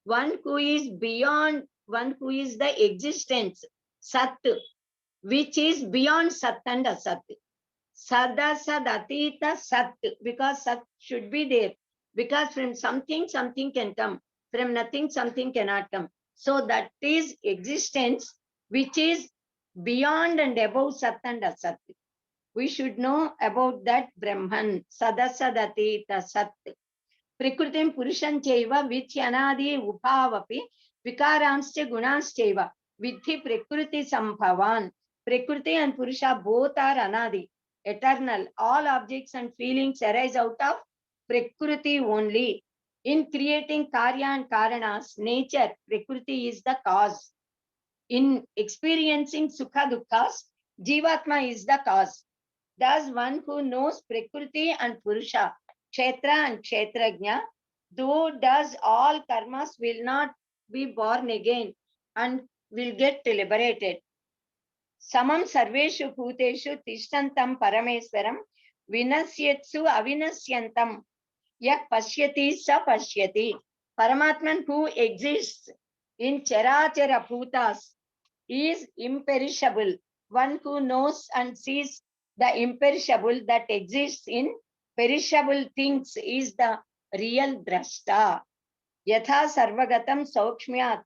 one who is beyond, one who is the existence, Sat, which is beyond Sat and Asat. Sadasadatita Sat, because Sat should be there. Because from something, something can come. From nothing, something cannot come. So that is existence, which is beyond and above Sat and Asat. We should know about that Brahman, Sadasadatita Sat. Prakritim Purushan Chaiva, which Anadi Upavapi, Vikaranscha Gunaschaiva, Vidhi Prakriti Sambhavan. Prakriti and Purusha both are Anadi, eternal. All objects and feelings arise out of Prakriti only. In creating Karya and Karanas, nature, Prakriti is the cause. In experiencing Sukha Dukkhas, Jivatma is the cause. Thus, one who knows Prakriti and Purusha, Kshetra and Kshetrajna, though does all karmas, will not be born again and will get liberated. Samam sarveshu bhuteshu tishtantam parameswaram vinasyetsu avinasyantam yak pashyati sa pashyati. Paramatman who exists in charachara bhutas is imperishable. One who knows and sees the imperishable that exists in perishable things is the real drashta. Yatha sarvagatam saukshmyat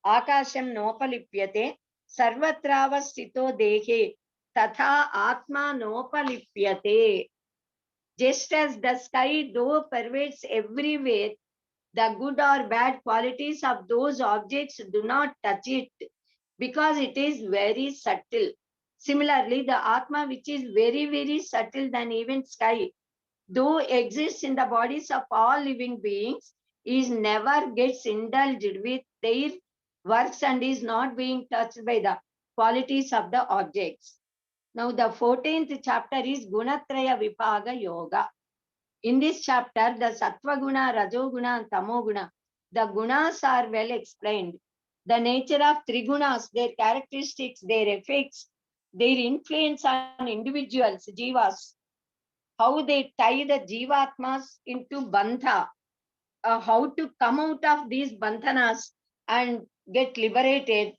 akasham nopalipyate sarvatravastito dehe tatha atma nopalipyate. Just as the sky, though pervades everywhere, the good or bad qualities of those objects do not touch it because it is very subtle. Similarly, the Atma, which is very, very subtle than even sky, though exists in the bodies of all living beings, is never gets indulged with their works and is not being touched by the qualities of the objects. Now, the 14th chapter is Gunatraya Vipaga Yoga. In this chapter, the Sattva Guna, Rajo Guna, and Tamo Guna, the gunas are well explained. The nature of three gunas, their characteristics, their effects, their influence on individuals, jivas, how they tie the jivatmas into bandha, how to come out of these bandhanas and get liberated,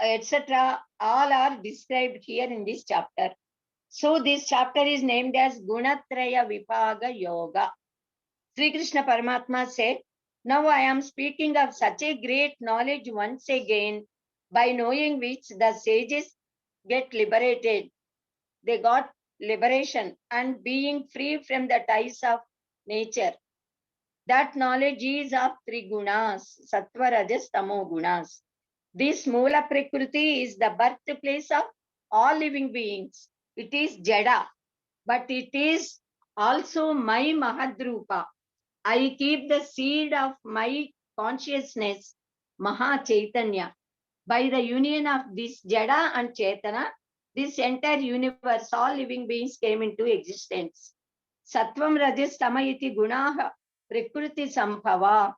etc. All are described here in this chapter. So this chapter is named as Gunatraya Vipaga Yoga. Sri Krishna Paramatma said, now I am speaking of such a great knowledge once again, by knowing which the sages get liberated. They got liberation and being free from the ties of nature. That knowledge is of three gunas, sattva, rajas, tamo gunas. This Mula Prakriti is the birthplace of all living beings. It is Jada, but it is also my Mahadrupa. I keep the seed of my consciousness, Maha Chaitanya. By the union of this Jada and Chaitana, this entire universe, all living beings came into existence. Sattvam Rajas Tamayiti Gunaha Prakriti Sambhava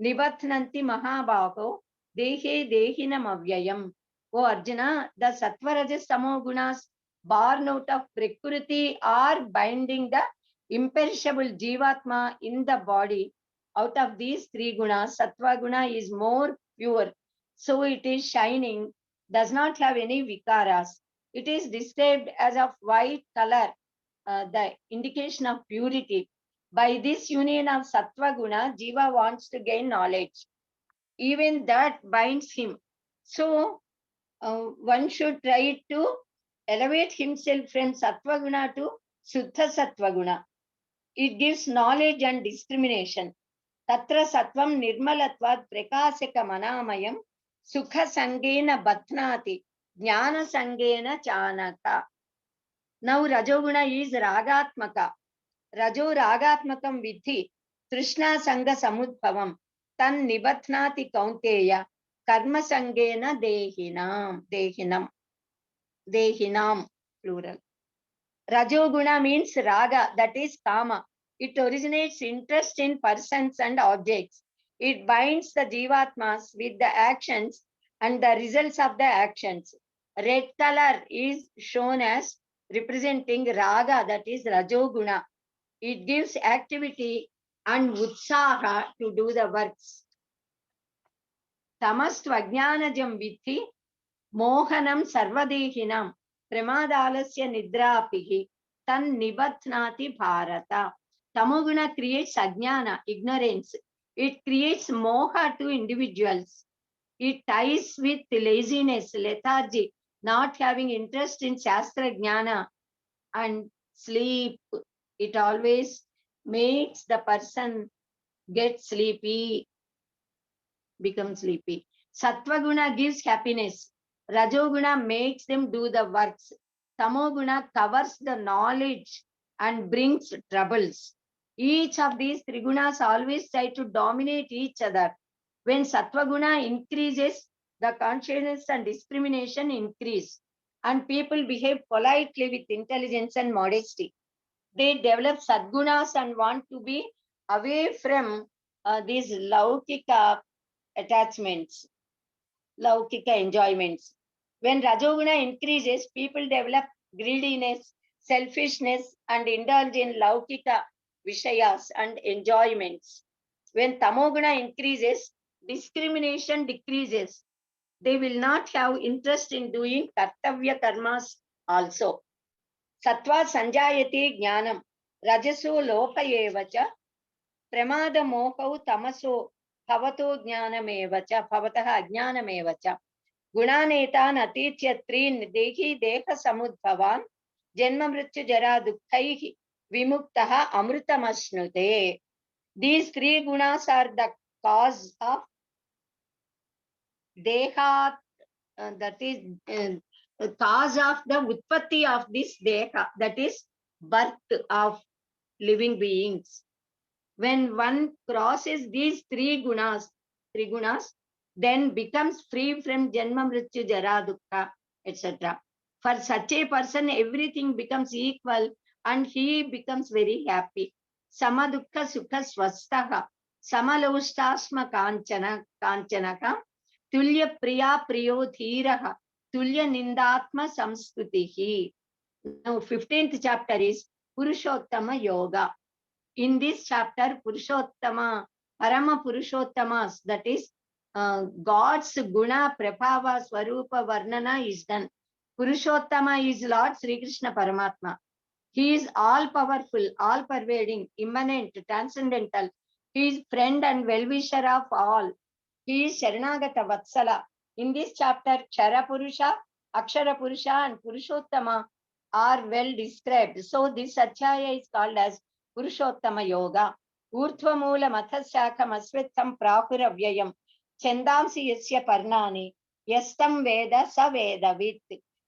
Nibathnanti Mahabhavo Dehe Dehinam Avyayam. O Arjuna, the Sattva Rajas Tamo Gunas born out of Prakriti are binding the imperishable Jivatma in the body. Out of these three gunas, Sattva Guna is more pure. So it is shining, does not have any vikaras. It is described as of white color, the indication of purity. By this union of Sattva Guna, Jiva wants to gain knowledge. Even that binds him. So one should try to elevate himself from Sattva Guna to Suddha Sattva Guna. It gives knowledge and discrimination. Tatra Sattvam Nirmalatvat Prakasika Manamayam Sukha Sangena Bathnati Jnana Sangena Chanaka. Now Rajoguna is Ragatmaka. Rajo Ragatmakam Vidhi Trishna Sanga Samudbhavam Tan Nibathnati Kaunteya Karma Sangena Dehinam plural. Rajoguna means raga, that is kama. It originates interest in persons and objects. It binds the jivatmas with the actions and the results of the actions. Red color is shown as representing raga, that is rajoguna. It gives activity and utsaha to do the works. Tamastu ajnanajam vitti mohanam sarvadehinam pramadalasya nidrapihi tan nibatnati bharata. Tamoguna creates ajnana, ignorance. It creates moha to individuals. It ties with laziness, lethargy, not having interest in Shastra Jnana, and sleep. It always makes the person get sleepy, become sleepy. Sattva-guna gives happiness. Rajoguna makes them do the works. Tamoguna covers the knowledge and brings troubles. Each of these three gunas always try to dominate each other. When Sattva-guna increases, the consciousness and discrimination increase, and people behave politely with intelligence and modesty. They develop Sadgunas and want to be away from these Laukika attachments, Laukika enjoyments. When Rajoguna increases, people develop greediness, selfishness, and indulge in Laukika Vishayas and enjoyments. When Tamoguna increases, discrimination decreases. They will not have interest in doing kartavya karmas also. Sattva sanjayate jnanam, rajaso lopayevacha, pramada mohau tamaso bhavato jnanamevacha, bhavataha ajnanamevacha. Gunanetan atitya trin dehi deha samudbhavan, janma mrityu jara dukkaihi, vimuktaha amrutamasnute. These three gunas are the cause of deha, that is cause of the utpatti of this deha, that is birth of living beings. When one crosses these three gunas, then becomes free from janma mrityu jara dukkha, etc. For such a person, everything becomes equal and he becomes very happy. Sama dukkha sukha swastaha, samalostasma kanchanaka, tulya priya priyo dhiraha, tulya nindatma samskutihi. Now, 15th chapter is Purushottama Yoga. In this chapter, Purushottama, Parama Purushottamas, that is God's Guna, Prabhava, Swarupa, Varnana is done. Purushottama is Lord Sri Krishna Paramatma. He is all powerful, all pervading, immanent, transcendental. He is friend and well-wisher of all. He is Sharanagata Vatsala. In this chapter, Kshara Purusha, Akshara Purusha, and Purushottama are well described. So this Adhyaya is called as Purushottama Yoga. Urtva Mula Mathasyakam Asvetam Prahura Vyayam Chandamsi Yasya Parnani Yastam Veda Sa Veda Vit.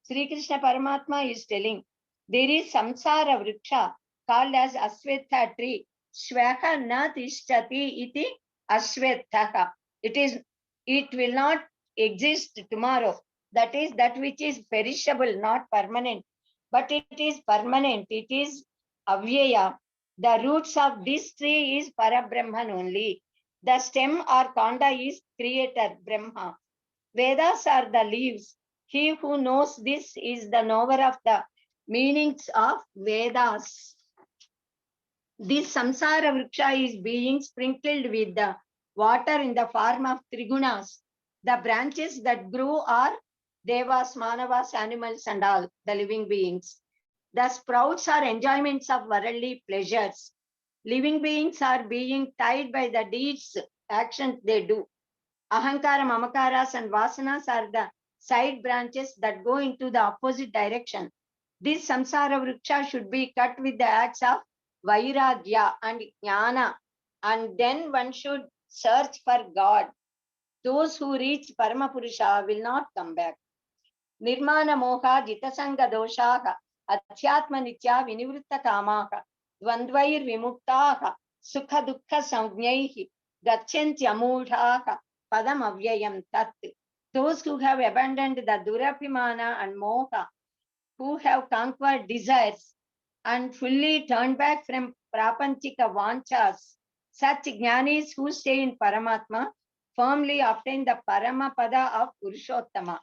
Sri Krishna Paramatma is telling there is Samsara Vriksha called as Asvetha tree. Shvaha na tishtati iti Asvethaha. It will not exist tomorrow. That is that which is perishable, not permanent. But it is permanent. It is avyaya. The roots of this tree is Parabrahman only. The stem or kanda is creator, Brahma. Vedas are the leaves. He who knows this is the knower of the meanings of Vedas. This samsara vriksha is being sprinkled with the water in the form of trigunas. The branches that grow are devas, manavas, animals, and all the living beings. The sprouts are enjoyments of worldly pleasures. Living beings are being tied by the deeds, actions they do. Ahankara, mamakaras, and vasanas are the side branches that go into the opposite direction. This samsara vriksha should be cut with the axe of vairagya and jnana, and then one should search for God. Those who reach Paramapurusha will not come back. Nirmana moha jitasanga doshaha adhyatma nitya vinivritta kamaha dvandvair vimuktaha sukha dukkha samjnaihi gacchantya amudhaha padam avyayam tat. Those who have abandoned the durapimana and moha, who have conquered desires and fully turned back from prapanchika vanchas, such jnanis who stay in Paramatma firmly obtain the Paramapada of Purushottama.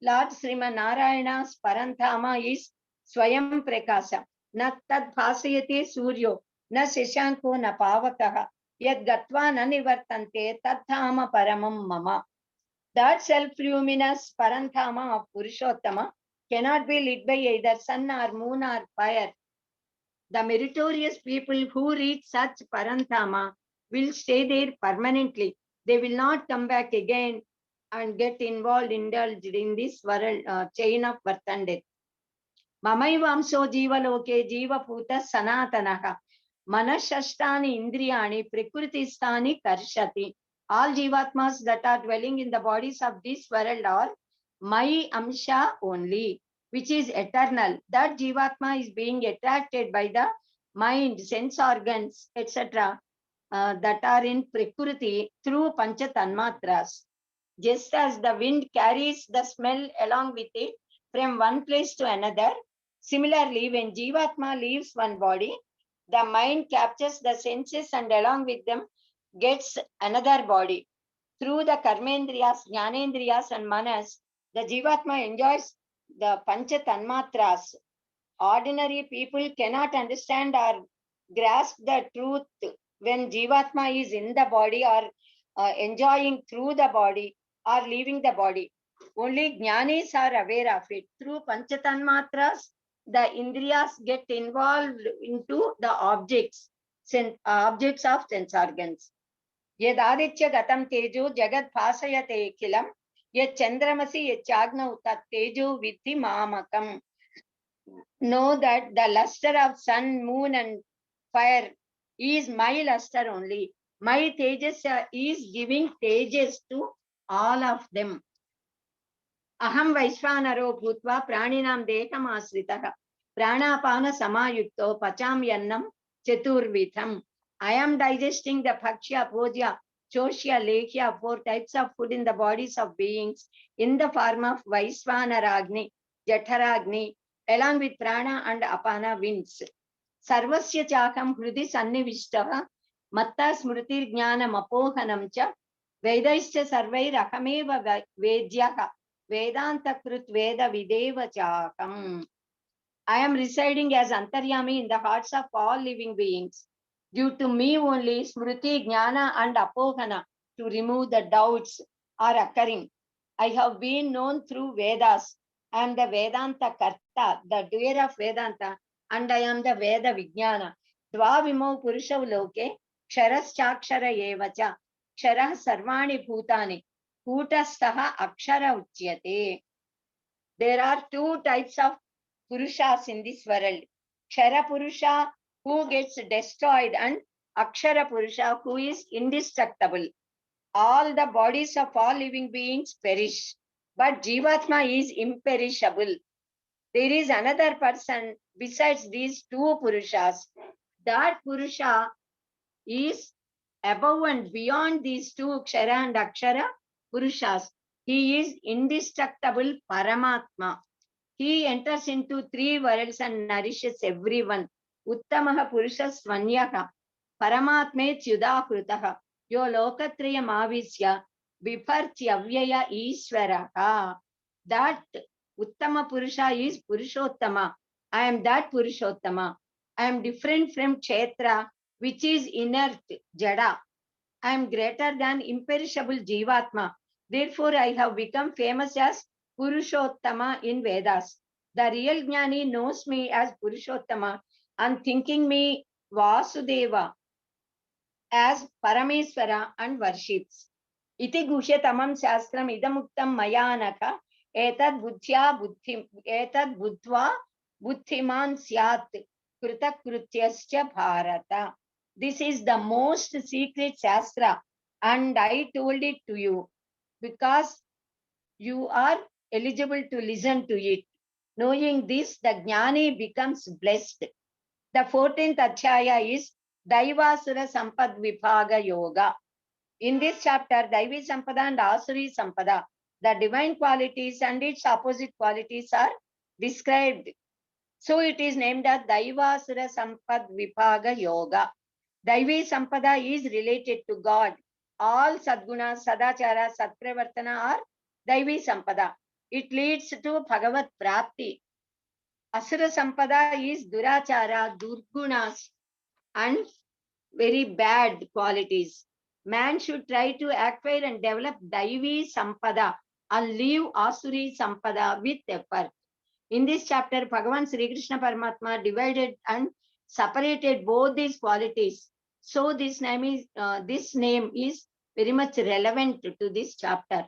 Lord Sriman Narayana's Paranthama is Swayam Prakasha. Na tad bhasayate suryo, na sishanko na pavakaha, yad gatva na nivartante tad thama paramam mama. That self-luminous Paranthama of Purushottama cannot be lit by either sun or moon or fire. The meritorious people who reach such Paranthama will stay there permanently. They will not come back again and get indulged in this world chain of birth and death. Mamaivamso jivaloke jivaputa sanatanaha manashashtani indriyani prakrutistani karshati. All jivatmas that are dwelling in the bodies of this world are my amsha only, which is eternal. That jivatma is being attracted by the mind, sense organs, etc. That are in prakriti through pancha tanmatras. Just as the wind carries the smell along with it from one place to another, similarly, when jivatma leaves one body, the mind captures the senses and along with them gets another body. Through the karmendriyas, jnanendriyas and manas, the jivatma enjoys the pancha tanmatras. Ordinary people cannot understand or grasp the truth when jivatma is in the body or enjoying through the body or leaving the body. Only jnanis are aware of it. Through pancha tanmatras, the indriyas get involved into the objects of sense organs. Yadaditya gatam tejo jagat bhasayate kilam yad chandramasi yad chagnau tat tejo vidhi mamakam. Know that the luster of sun, moon and fire is my luster only. My tejas is giving tejas to all of them. Aham Vaishvanaro Bhutva Praninam Dekam Asritaha Pranapana Samayukto Pacham Yannam Chaturvitham. I am digesting the Bhakshya, Bhojya, Choshya, Lekhya, 4 types of food in the bodies of beings in the form of Vaishvanaragni, Jatharagni, along with Prana and Apana winds. Sarvasya Chakam Hrudi Sannivishtaha Matta Smrutir Jnanam Apohanam Cha Vedaischa Sarvai Rakameva Vedyaha Vedanta Krut Veda Videva Chakam. I am residing as Antaryami in the hearts of all living beings. Due to me only, Smruti, Jnana and Apohana to remove the doubts are occurring. I have been known through Vedas. I am the Vedanta Karta, the doer of Vedanta, and I am the Veda Vijnana. Dvavimo Purushav Loke, Ksharas Chakshara Yevacha, Kshara Sarvani Bhutani, Bhutastaha Akshara Uchyate. There are 2 types of Purushas in this world. Kshara Purusha, who gets destroyed, and Akshara Purusha, who is indestructible. All the bodies of all living beings perish, but Jivatma is imperishable. There is another person besides these 2 Purushas. That Purusha is above and beyond these 2 Kshara and Akshara Purushas. He is indestructible Paramatma. He enters into 3 worlds and nourishes everyone. Uttamaha Purusha Svanyaha Paramatme Tyudakrutaha Yo Lokatraya Mavisya Vipartya Avyaya Ishvaraha. That Uttama Purusha is Purushottama. I am that Purushottama. I am different from Kshetra, which is inert, Jada. I am greater than imperishable Jivatma. Therefore, I have become famous as Purushottama in Vedas. The real Jnani knows me as Purushottama and thinking me Vasudeva as Parameswara and worships. Iti Gushyatamam Shastram Idamuktam Mayanaka Etad Buddhva Buddhiman Syat Kritakrutyascha Bharata. This is the most secret Shastra, and I told it to you because you are eligible to listen to it. Knowing this, the Jnani becomes blessed. The 14th Adhyaya is Daivasura Sampad Vibhaga Yoga. In this chapter, Daivi Sampada and Asuri Sampada, the divine qualities and its opposite qualities are described. So it is named as Daivasura Sampad Vibhaga Yoga. Daivi Sampada is related to God. all sadguna, sadachara, satpravartana are Daivi Sampada. It leads to Bhagavad Prapti. Asura Sampada is Durachara, Durgunas, and very bad qualities. Man should try to acquire and develop Daivi Sampada and leave Asuri Sampada with effort. In this chapter, Bhagavan Sri Krishna Paramatma divided and separated both these qualities. So this name is very much relevant to this chapter.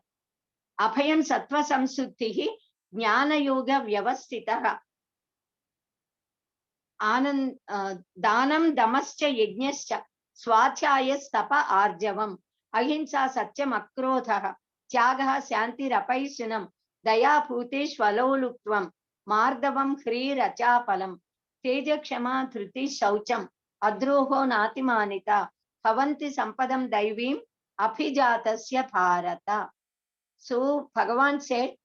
Abhayam Sattva Samsuddhihi Jnana Yoga Vyavastitaha Anand Danam Damascha Yajnascha Swachaya Stapa Arjavam Ahimsa Satyam Akrodhaha Tyagaha Shanti Rapaisunam Daya Bhutesh Valoluptvam Mardavam Hri Rachapalam Teja Kshama Dhruti Shaucham Adroho Natimanita Bhavanti Sampadam Daivim Abhijatasya Bharata. So Bhagavan said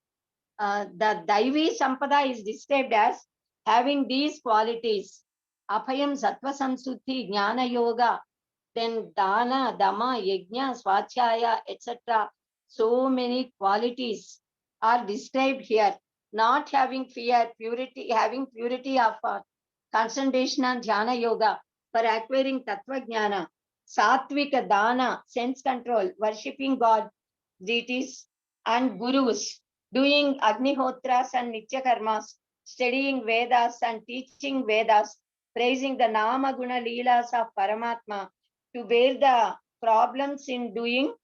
the Daivi Sampada is described as having these qualities. Abhayam Sattva Samsuddhi Jnana Yoga, then Dana, Dama, Yajna, Swachaya, etc. So many qualities are described here. Not having fear, purity, having purity of concentration on Jnana Yoga for acquiring Tattva Jnana, Sattvika Dana, sense control, worshipping God, deities, and gurus, doing Agnihotras and Nitya Karmas, studying Vedas and teaching Vedas, praising the Nama Guna Leelas of Paramatma, to bear the problems in doing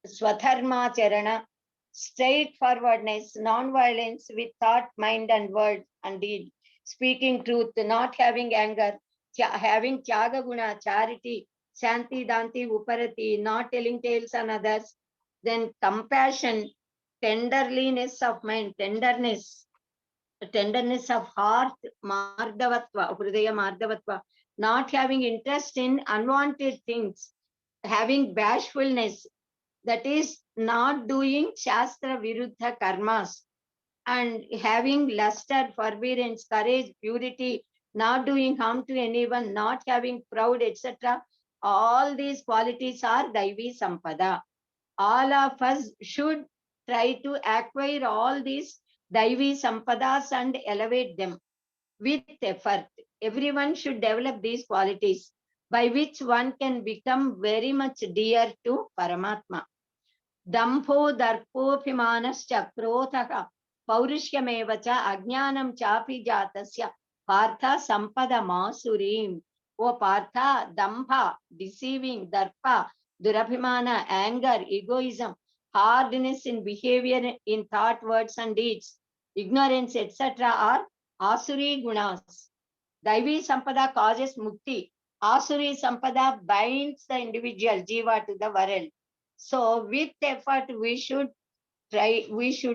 Swadharma Charana, straightforwardness, non-violence with thought, mind, and word and deed, speaking truth, not having anger, having Tyaga Guna, charity, Shanti, Danti, Uparati, not telling tales on others, then compassion, tenderliness of mind, tenderness of heart, Mardavatva, Hridaya Mardavatva, not having interest in unwanted things, having bashfulness, that is not doing Shastra Viruddha karmas, and having luster, forbearance, courage, purity, not doing harm to anyone, not having proud, etc. All these qualities are Daivi Sampada. All of us should try to acquire all these Daivi Sampadas and elevate them with effort. Everyone should develop these qualities by which one can become very much dear to Paramatma. Dambho darpophimanascha krodhaha paurishyamevacha ajnanam chapi jatasya partha sampada masurim. O Partha, Dambha, deceiving, Darpa, Durabhimana, anger, egoism, hardness in behavior, in thought, words, and deeds, ignorance, etc. are Asuri Gunas. Daivi Sampada causes Mukti. Asuri Sampada binds the individual, Jiva, to the world. So with effort, we should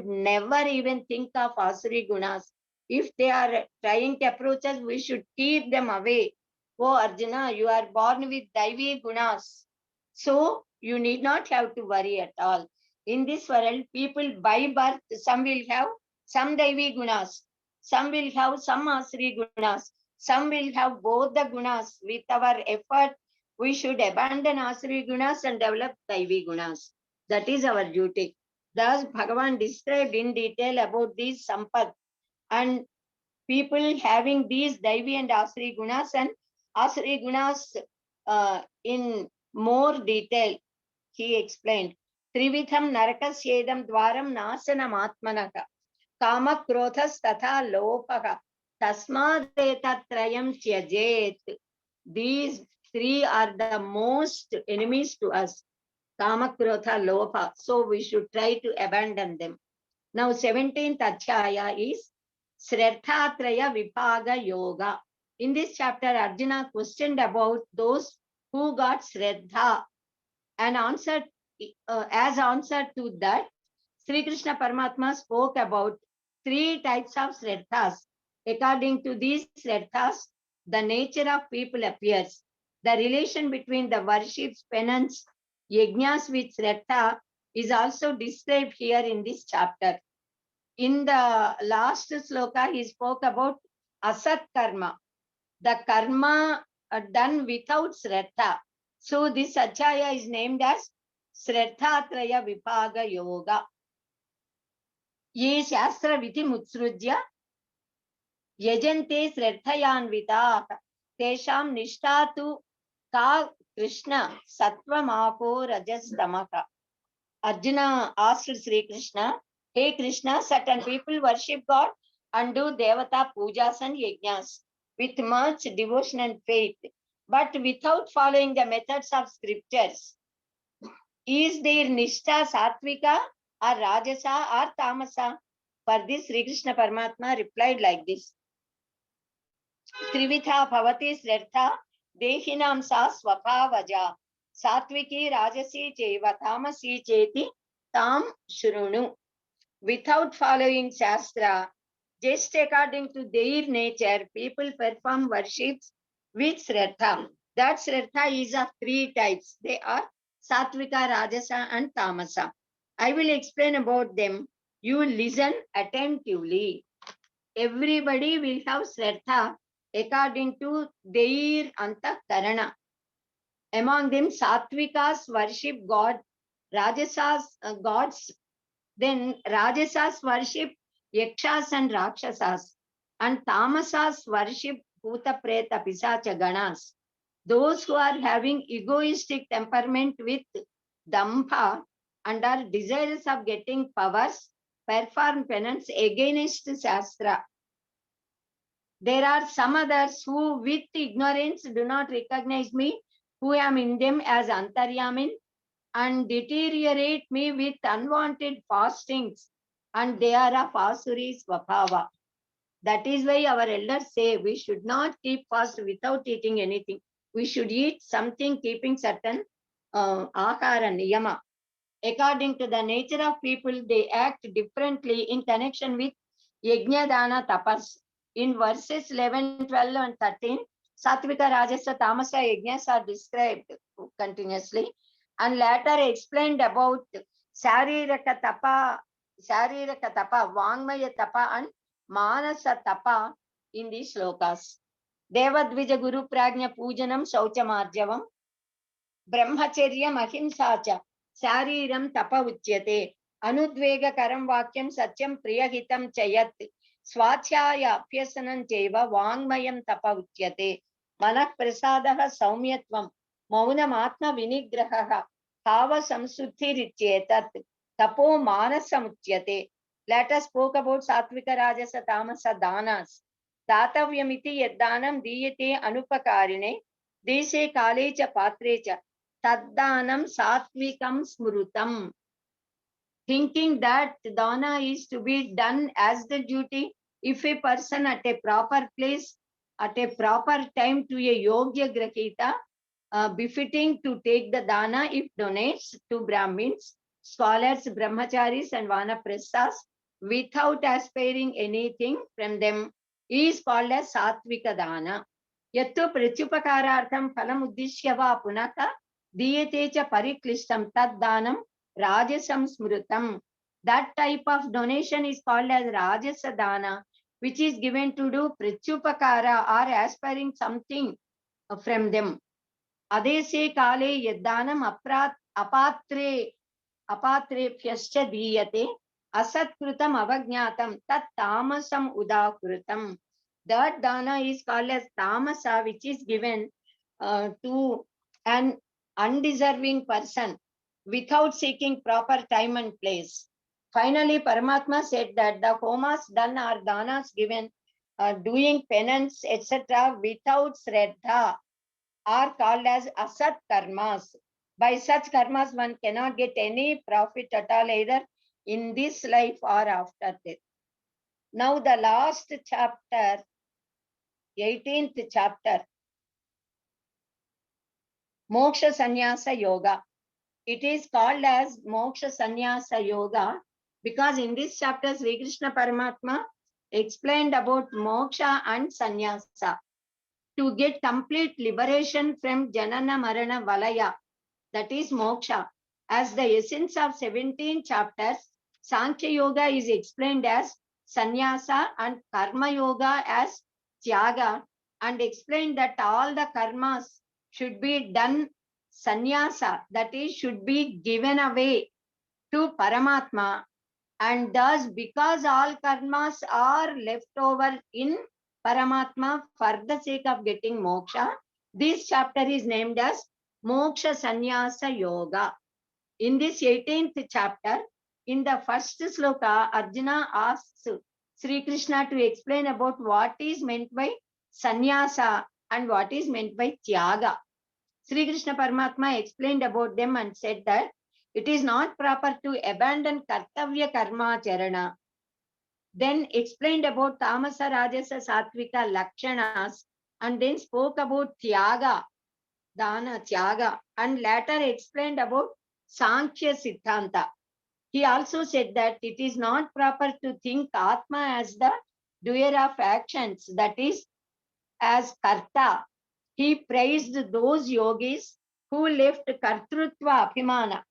never even think of Asuri Gunas. If they are trying to approach us, we should keep them away. Oh Arjuna, you are born with Daivi Gunas. So you need not have to worry at all. In this world, people by birth, some will have some Daivi Gunas, some will have some Asuri Gunas, some will have both the Gunas. With our effort, we should abandon Asuri Gunas and develop Daivi Gunas. That is our duty. Thus, Bhagavan described in detail about these Sampad and people having these Daivi and Asuri Gunas, and Asuri Gunas in more detail. He explained, Trivitham Narakasyedam Dwaram Nasanam Atmanaka Kama Krothas Tatha Lopaha Tasmadetattrayam Tyajet. These three are the most enemies to us. Kama Krotha Lopa. So we should try to abandon them. Now 17th Adhyaya is Shraddhatraya Vipaga Yoga. In this chapter, Arjuna questioned about those who got Shraddha, and answered, as answer to that, Sri Krishna Paramatma spoke about three types of Shraddhas. According to these Shraddhas, the nature of people appears. The relation between the worships, penance, yajnas with Shraddha is also described here in this chapter. In the last sloka, he spoke about asat karma, the karma done without Shraddha. So this Adhyaya is named as Shraddhatraya Vipaga Yoga. Ye Shastra Viti Mutsrujya Yajante Shraddhayanvita Tesham Nishtatu Ka Krishna Sattva Rajas Tamaka. Arjuna asked Sri Krishna, Hey Krishna, certain people worship God and do Devata pujas and yajnas with much devotion and faith, but without following the methods of scriptures. Is their Nishtha Satvika or Rajasa or Tamasa? For this, Sri Krishna Paramatma replied like this. Trivitha Bhavati Sraddha Dehinam Sa Swabhavaja Satviki Rajasi Cheva Tamasi Cheti Tam Shrunu. Without following Shastra, just according to their nature, people perform worships with Shraddha. That Shraddha is of three types. They are Satvika, Rajasa and Tamasa. I will explain about them. You listen attentively. Everybody will have Shraddha according to their Antakarana. Among them, Satvikas worship God, Rajasas gods, then Rajasas worship Yakshas and Rakshasas, and Tamasas worship Bhuta Preta Pisacha Ganas. Those who are having egoistic temperament with Dambha and are desirous of getting powers, perform penance against Shastra. There are some others who with ignorance do not recognize me, who am in them as Antaryamin, and deteriorate me with unwanted fastings, and they are of Asuri Swabhava. That is why our elders say we should not keep fast without eating anything. We should eat something keeping certain ahara niyama. According to the nature of people, they act differently in connection with Yajna Dana Tapas. In verses 11, 12 and 13, Satvika, Rajasa, Tamasa Yajnas are described continuously and later explained about Shariraka Tapa, Vangmaya Tapa and Manasa Tapa in these slokas. Devadvija Guru Prajna Pujanam Sauchamarjavam Brahmacharya Mahimsacha Shariram Tapa Uchyate Anudvega Vakyam Satyam Priyahitam Chayat Swachaya Apyasanam Cheva Vangmayam Tapa Uchyate Manak Prasadaha Saumyatvam Maunam Atma Vinigraha Hava Samsuddhi Richetat Tapo Manasam Uchyate. Let us spoke about Satvika Rajasa Tamasa Danas. Datavyamiti Yaddanam Diyate Anupakarine Deshe Kalecha Patrecha Taddanam Satvikam Smrutam. Thinking that dana is to be done as the duty, if a person at a proper place, at a proper time to a Yogya Grahita, befitting to take the dana if donates to Brahmins, scholars, brahmacharis and vanaprasthas without aspiring anything from them is called as Satvika Dana. Yattu Prachupakarartham Phalam Uddishyava Punaka Diyate cha Pariklishtam Tad Danam Rajasam Smrutam. That type of donation is called as Rajasa Dana, which is given to do Prachupakara or aspiring something from them. Adese Kale Yaddanam Apatre Pyascha Diyate Asatkrutam Avagnatam Tat Tamasam Udakrutam. That dana is called as Tamasa, which is given to an undeserving person without seeking proper time and place. Finally, Paramatma said that the homas done or danas given, doing penance, etc., without Shraddha are called as asat karmas. By such karmas, one cannot get any profit at all, either in this life or after death. Now, the last chapter, 18th chapter, Moksha Sannyasa Yoga. It is called as Moksha Sannyasa Yoga because in this chapter, Sri Krishna Paramatma explained about moksha and sannyasa. To get complete liberation from Janana Marana Valaya, that is moksha. As the essence of 17 chapters, Sankhya Yoga is explained as sannyasa and Karma Yoga as tyaga, and explained that all the karmas should be done sannyasa, that is, should be given away to Paramatma. And thus, because all karmas are left over in Paramatma for the sake of getting moksha, this chapter is named as Moksha Sannyasa Yoga. In this 18th chapter, in the first sloka, Arjuna asks Sri Krishna to explain about what is meant by sannyasa and what is meant by tyaga. Sri Krishna Paramatma explained about them and said that it is not proper to abandon kartavya karma charana. Then explained about tamasa, rajasa, sattvika lakshanas, and then spoke about tyaga, dana, tyaga, and later explained about Sankhya Siddhanta. He also said that it is not proper to think Atma as the doer of actions, that is, as Karta. He praised those yogis who left Kartrutva Abhimana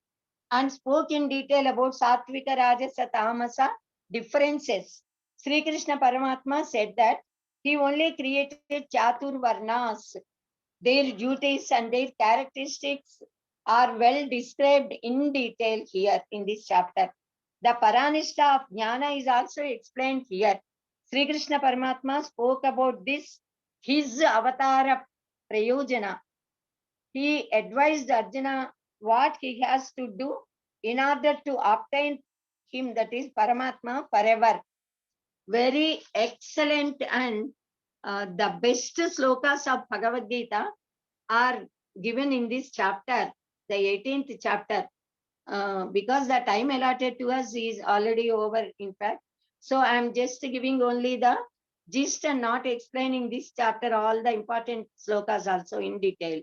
and spoke in detail about Sattvika, Rajasa, Tamasa differences. Sri Krishna Paramatma said that he only created Chatur Varnas. Their duties and their characteristics are well described in detail here in this chapter. The Paranishta of Jnana is also explained here. Sri Krishna Paramatma spoke about this, his avatara prayojana. He advised Arjuna what he has to do in order to obtain him, that is Paramatma, forever. Very excellent, and the best slokas of Bhagavad Gita are given in this chapter, the 18th chapter, because the time allotted to us is already over, in fact. So I am just giving only the gist and not explaining this chapter, all the important slokas also in detail.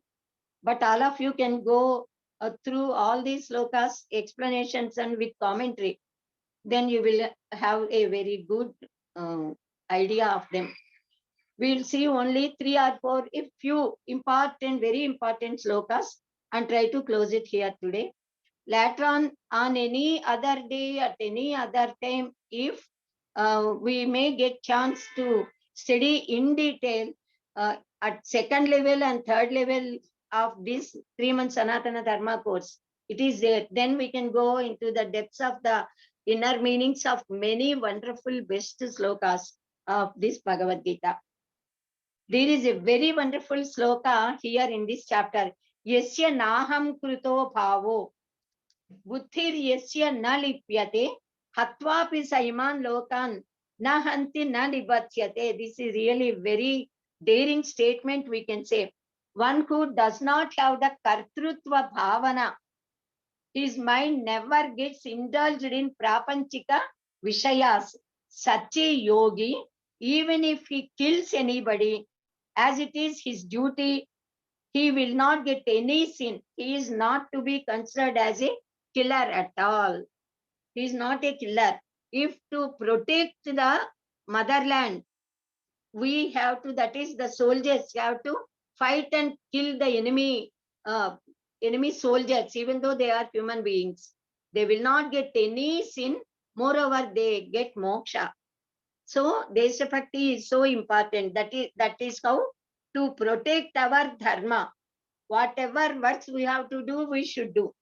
But all of you can go through all these slokas, explanations, and with commentary. Then you will have a very good idea of them. We'll see only 3 or 4, if few important, very important slokas, and try to close it here today. Later on any other day, at any other time, if we may get chance to study in detail at second level and third level of this 3-month Sanatana Dharma course, it is there. Then we can go into the depths of the inner meanings of many wonderful best slokas of this Bhagavad Gita. There is a very wonderful sloka here in this chapter. Yasya naham kruto bhavo buddhir yasya na lipyate hatvapi saiman lokan na hanti na nibatyate. This is really very daring statement, we can say. One who does not have the kartrutva bhavana, his mind never gets indulged in prapanchika vishayas. Such a yogi, even if he kills anybody, as it is his duty, he will not get any sin. He is not to be considered as a killer at all. He is not a killer. If to protect the motherland, we have to, that is, the soldiers have to fight and kill the enemy, enemy soldiers, even though they are human beings. They will not get any sin. Moreover, they get moksha. So Deshapakti is so important. That is how to protect our dharma. Whatever works we have to do, we should do.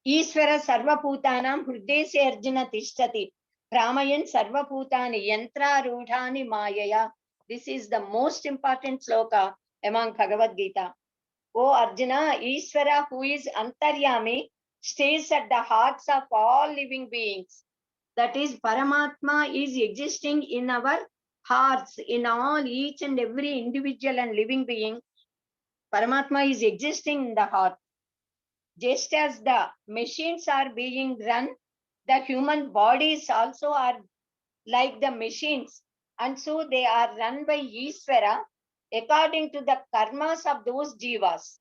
Ishvara sarvabhutanam hrideshe arjuna tishtati pramayan sarvabhutani yantra rudhani mayaya. This is the most important sloka among Bhagavad Gita. O Arjuna, Ishvara, who is Antaryami, stays at the hearts of all living beings. That is, Paramatma is existing in our hearts, in all, each and every individual and living being. Paramatma is existing in the heart. Just as the machines are being run, the human bodies also are like the machines. And so they are run by Ishvara according to the karmas of those jivas.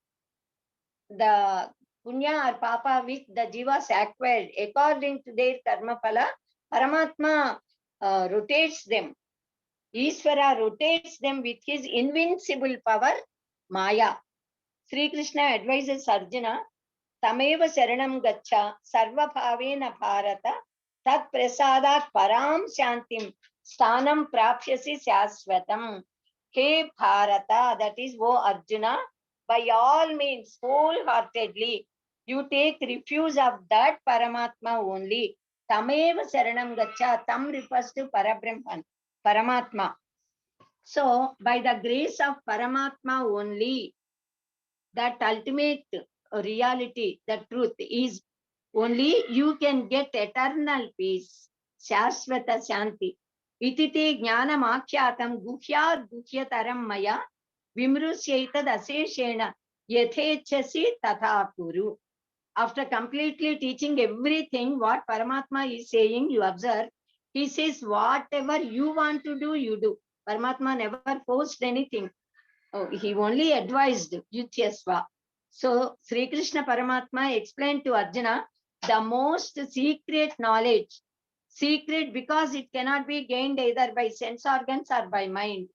The punya or papa which the jivas acquired according to their karma phala, Paramatma rotates them. Ishvara rotates them with his invincible power, Maya. Sri Krishna advises Arjuna, Tameva Saranam Gacha, Sarva Bhavena Bharata, Tat Prasadat Param Shantim, Stanam Prapyasi Syasvatam. Hey Bharata, that is, O Arjuna, by all means, wholeheartedly, you take refuge of that Paramatma only. Tameva Saranam Gacha, Tam refers to Parabrahman, Paramatma. So, by the grace of Paramatma only, that ultimate reality, the truth is only you can get eternal peace, Shashvata Shanti. Itite Jnanam Akhyatam Guhyar Guhyataram Maya Vimrusyaitad Aseshena Yathechasi Tatha Kuru. After completely teaching everything, what Paramatma is saying, you observe, he says, whatever you want to do, you do. Paramatma never forced anything. Oh, he only advised Yutyasva. So Sri Krishna Paramatma explained to Arjuna the most secret knowledge. Secret because it cannot be gained either by sense organs or by mind.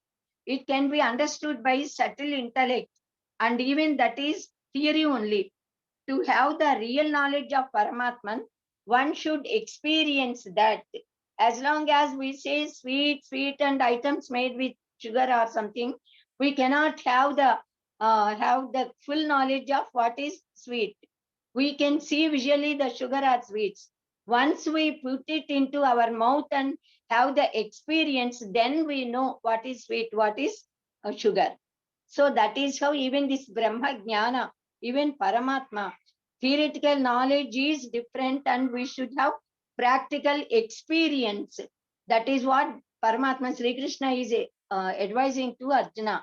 It can be understood by subtle intellect, and even that is theory only. To have the real knowledge of Paramatman, one should experience that. As long as we say sweet, sweet and items made with sugar or something, we cannot have the full knowledge of what is sweet. We can see visually the sugar or sweets. Once we put it into our mouth and have the experience, then we know what is sweet, what is sugar. So that is how even this Brahma Jnana, even Paramatma, theoretical knowledge is different and we should have practical experience. That is what Paramatma Sri Krishna is advising to Arjuna.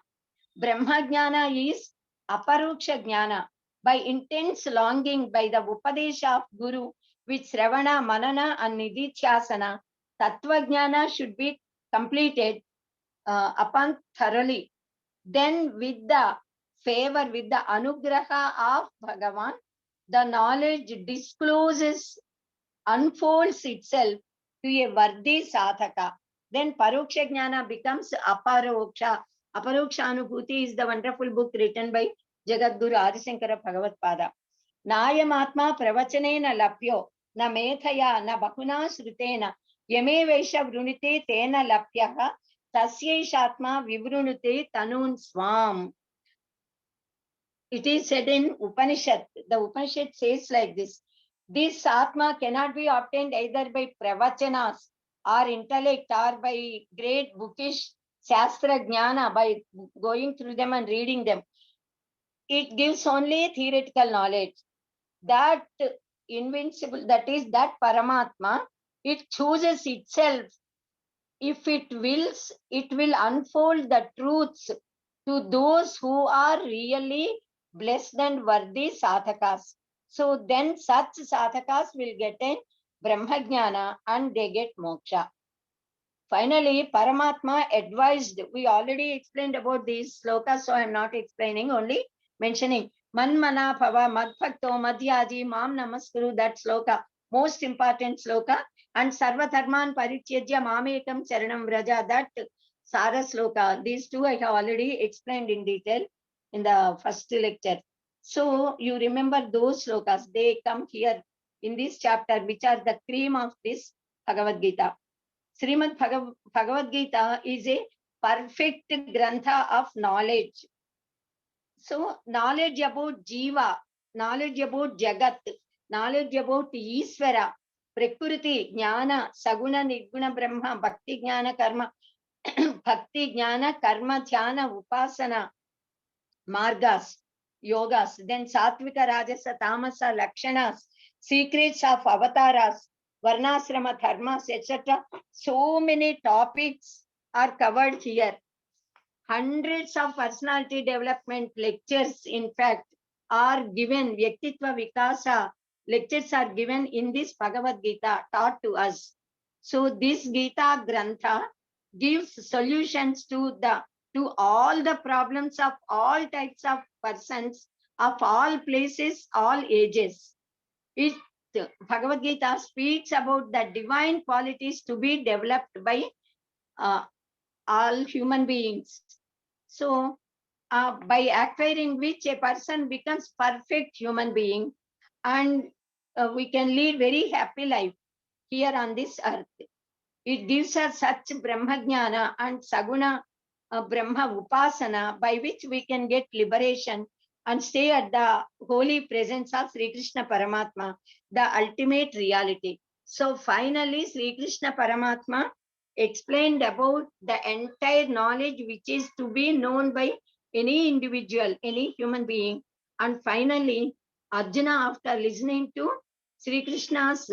Brahma Jnana is Aparuksha Jnana, by intense longing, by the Upadesha of Guru, with Sravana, Manana and Nididhyasana. Tattva Jnana should be completed upon thoroughly. Then with the favor, with the anugraha of Bhagavan, the knowledge discloses, unfolds itself to a Vardi Sadhaka. Then Paroksha Jnana becomes Aparoksha. Aparoksha Anubhuti is the wonderful book written by Jagadguru Adisankara Bhagavad Pada. Nayamatma Pravachanena Lapyo, na Methaya, na Bahuna Srutena, Yame Vaisha Vrunite Tena Lapyaha, Tasyeshatma Vivrunute Tanun Swam. It is said in Upanishad. The Upanishad says like this. This Atma cannot be obtained either by Pravachanas or intellect or by great bookish Shastra Jnana, by going through them and reading them. It gives only theoretical knowledge. That invincible, that is that Paramatma, it chooses itself. If it wills, it will unfold the truths to those who are really blessed and worthy sadhakas. So then such sadhakas will get a Brahmajnana and they get moksha. Finally, Paramatma advised, we already explained about these slokas, so I am not explaining, only mentioning Manmana Bhava Madbhakto Madhyaji Mam Namaskuru, that sloka, most important sloka, and Sarva Dharman Parityajya Mamekam Charanam Vraja, that Sara sloka. These two I have already explained in detail in the first lecture. So you remember those slokas, they come here in this chapter, which are the cream of this Bhagavad Gita. Srimad Bhagavad Gita is a perfect grantha of knowledge. So knowledge about Jiva, knowledge about Jagat, knowledge about Ishvara, Prakriti, Jnana, Saguna, Nirguna, Brahma, Bhakti, Jnana, Karma, Bhakti, Jnana, Karma, Dhyana, Upasana, Margas, Yogas, then Satvika, Rajasa, Tamasa, Lakshanas, secrets of avatars, Varnasrama, Dharmas, etc. So many topics are covered here. Hundreds of personality development lectures, in fact, are given. Vyaktitva Vikasa lectures are given in this Bhagavad Gita, taught to us. So this Gita Grantha gives solutions to all the problems of all types of persons, of all places, all ages. Bhagavad Gita speaks about the divine qualities to be developed by all human beings. So, by acquiring which a person becomes perfect human being, and we can lead very happy life here on this earth. It gives us such Brahmajnana and Saguna Brahma Upasana, by which we can get liberation and stay at the holy presence of Sri Krishna Paramatma, the ultimate reality. So finally, Sri Krishna Paramatma explained about the entire knowledge which is to be known by any individual, any human being. And finally, Arjuna, after listening to Sri Krishna's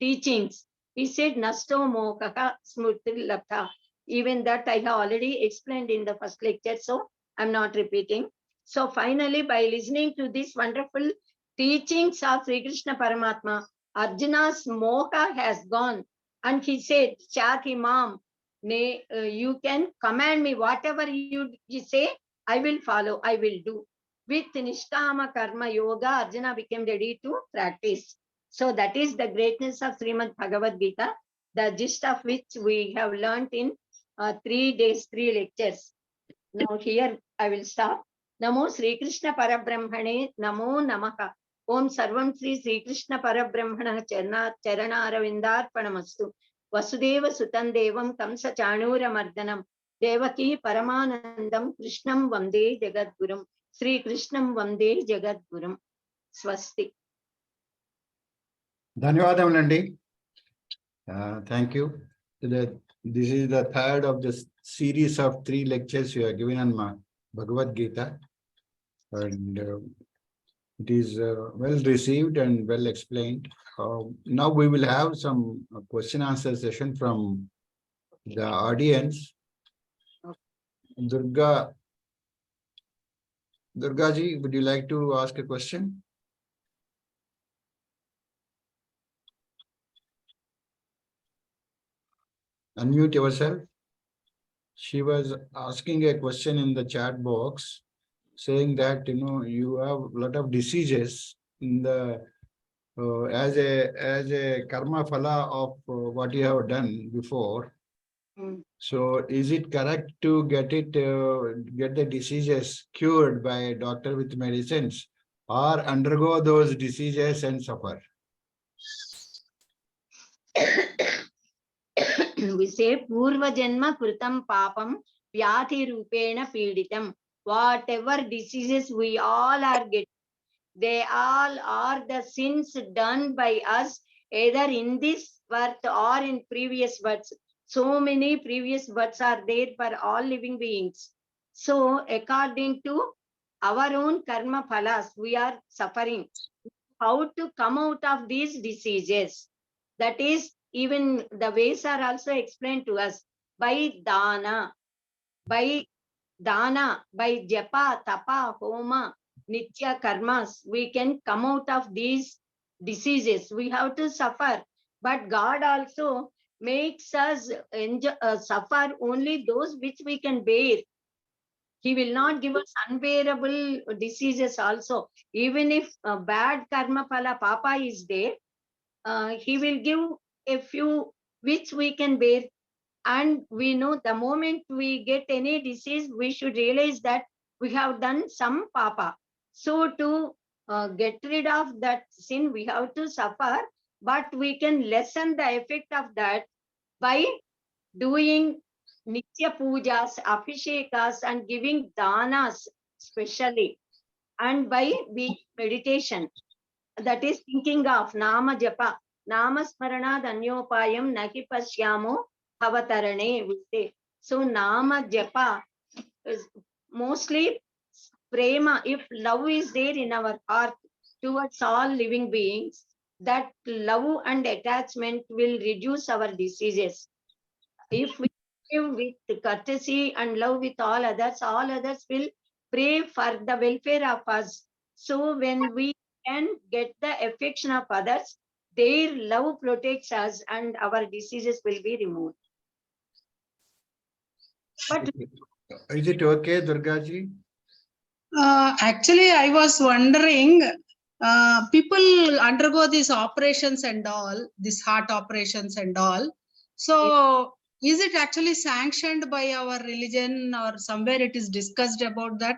teachings, he said, Nasto Mokaha Smrti Labdha. Even that I have already explained in the first lecture, so I'm not repeating. So finally, by listening to these wonderful teachings of Sri Krishna Paramatma, Arjuna's moha has gone. And he said, Chati Mam, you can command me, whatever you say, I will follow, I will do. With Nishkama Karma Yoga, Arjuna became ready to practice. So that is the greatness of Srimad Bhagavad Gita, the gist of which we have learnt in 3 days, 3 lectures. Now here I will stop. Namo Sri Krishna Parabrahmane Namo Namaha. Om Sarvam Sri Krishna Parabrahmana Charanaaravindarpanamastu. Vasudeva Sutan Devam Kamsa Chanura Mardanam. Devaki Paramanandam Krishnam Vande Jagadgurum. Sri Krishnam Vande Jagadgurum. Swasti. ధన్యవాదములండి. Thank you. This is the third of the series of 3 lectures you are given on Bhagavad Gita. And it is well received and well explained. Now we will have some question answer session from the audience. Durgaji, would you like to ask a question? Unmute yourself. She was asking a question in the chat box, saying that you have a lot of diseases in the as a karma phala of what you have done before. So is it correct to get the diseases cured by a doctor with medicines, or undergo those diseases and suffer? We say Purva Janma Kritam Papam Vyati Rupena Piditam. Whatever diseases we all are getting, they all are the sins done by us, either in this birth or in previous births. So many previous births are there for all living beings. So according to our own karma phalas, we are suffering. How to come out of these diseases? That is, even the ways are also explained to us by dana, by japa, tapa, homa, nitya karmas. We can come out of these diseases. We have to suffer, but God also makes us suffer only those which we can bear. He will not give us unbearable diseases also. Even if bad karma phala papa is there, he will give a few which we can bear. And we know the moment we get any disease, we should realize that we have done some papa. So to get rid of that sin, we have to suffer, but we can lessen the effect of that by doing nitya pujas, abhishekas, and giving danas specially, and by meditation. That is thinking of nama japa. Nama smarana danyopayam nahi pasyamo avatarane, we say. So nama japa is mostly prema. If love is there in our heart towards all living beings, that love and attachment will reduce our diseases. If we live with courtesy and love with all others will pray for the welfare of us. So when we can get the affection of others, their love protects us and our diseases will be removed. But is it okay, Durgaji? Actually, I was wondering, people undergo these operations and all, these heart operations and all. So is it actually sanctioned by our religion, or somewhere it is discussed about that?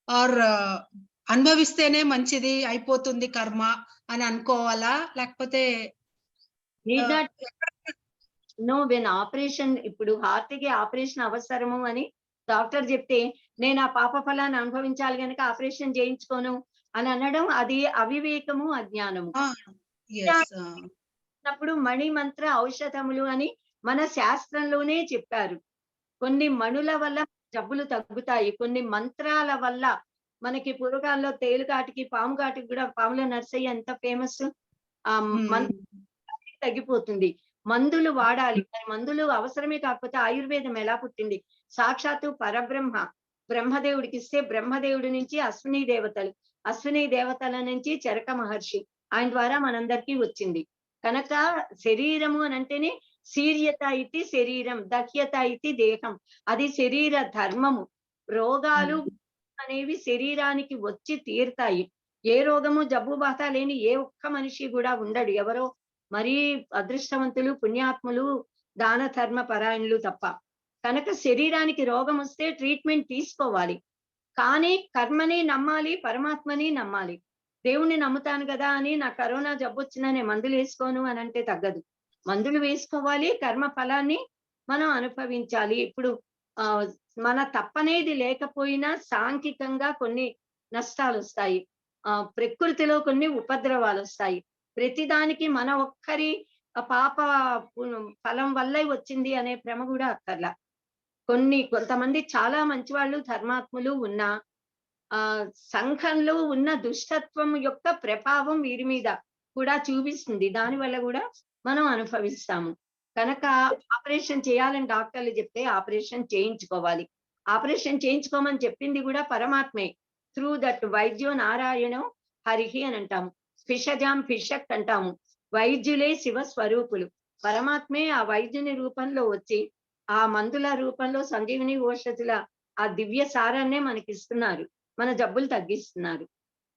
Or అనుభవిస్తేనే మంచిది అయిపోతుంది కర్మ అని అనుకోవాలా, లేకపోతే no, when operation, ఇప్పుడు heart కి operation అవసరము అని డాక్టర్ చెప్తే నేను ఆ పాప ఫలాన్ని అనుభవించాలి గనక ఆపరేషన్ చేయించుకోను అని అనడం అది అవివేకము, అజ్ఞానము. yes, అప్పుడు మణి మంత్ర ఔషధములు అని మన శాస్త్రంలోనే చెప్పారు. కొన్ని మణుల వల్ల జబ్బులు తగ్గుతాయి, కొన్ని మంత్రాల వల్ల. మనకి పూర్వకాలంలో తేలుకాటికి, పాము కాటికి కూడా పాముల నర్సయ్య ఎంత ఫేమస్. ఆ తగ్గిపోతుంది. మందులు వాడాలి, మరి మందులు అవసరమే. కాకపోతే ఆయుర్వేదం ఎలా పుట్టింది? సాక్షాత్తు పరబ్రహ్మ బ్రహ్మదేవుడికి ఇస్తే, బ్రహ్మదేవుడి నుంచి అశ్విని దేవతలు, అశ్విని దేవతల నుంచి చరక మహర్షి, ఆయన ద్వారా మనందరికీ వచ్చింది. కనుక శరీరము అని అంటేనే శీర్యత ఇది శరీరం, దహ్యత ఇది దేహం. అది శరీర ధర్మము. రోగాలు అనేవి శరీరానికి వచ్చి తీరుతాయి. ఏ రోగము జబ్బు బాధ లేని ఏ ఒక్క మనిషి కూడా ఉండడు. ఎవరో మరీ అదృష్టవంతులు, పుణ్యాత్ములు, దాన ధర్మ పరాయణులు తప్ప. కనుక శరీరానికి రోగం వస్తే ట్రీట్మెంట్ తీసుకోవాలి. కానీ కర్మని నమ్మాలి, పరమాత్మని నమ్మాలి. దేవుణ్ణి నమ్ముతాను కదా అని నా కరోనా జబ్బు వచ్చినా నేను మందులు వేసుకోను అని అంటే తగ్గదు. మందులు వేసుకోవాలి, కర్మ ఫలాన్ని మనం అనుభవించాలి. ఇప్పుడు మన తప్పనేది లేకపోయినా సాంఘికంగా కొన్ని నష్టాలు వస్తాయి, ప్రకృతిలో కొన్ని ఉపద్రవాలు వస్తాయి. ప్రతిదానికి మన ఒక్కరి పాప ఫలం వల్లే వచ్చింది అనే భ్రమ కూడా అక్కర్లా. కొంతమంది చాలా మంచి వాళ్ళు, ధర్మాత్ములు ఉన్నా సంఘంలో ఉన్న దుష్టత్వం యొక్క ప్రభావం వీరి మీద కూడా చూపిస్తుంది. దానివల్ల కూడా మనం అనుభవిస్తాము. కనుక ఆపరేషన్ చేయాలని డాక్టర్లు చెప్తే ఆపరేషన్ చేయించుకోవాలి. ఆపరేషన్ చేయించుకోమని చెప్పింది కూడా పరమాత్మే. త్రూ దట్ వైద్యో నారాయణో హరిహి అని అంటాము, ఫిషజాం ఫిషక్ అంటాము. వైద్యులే శివ స్వరూపులు. పరమాత్మే ఆ వైద్యుని రూపంలో వచ్చి ఆ మందుల రూపంలో సంజీవిని ఓషధుల ఆ దివ్య సారాన్నే మనకి ఇస్తున్నారు, మన జబ్బులు తగ్గిస్తున్నారు.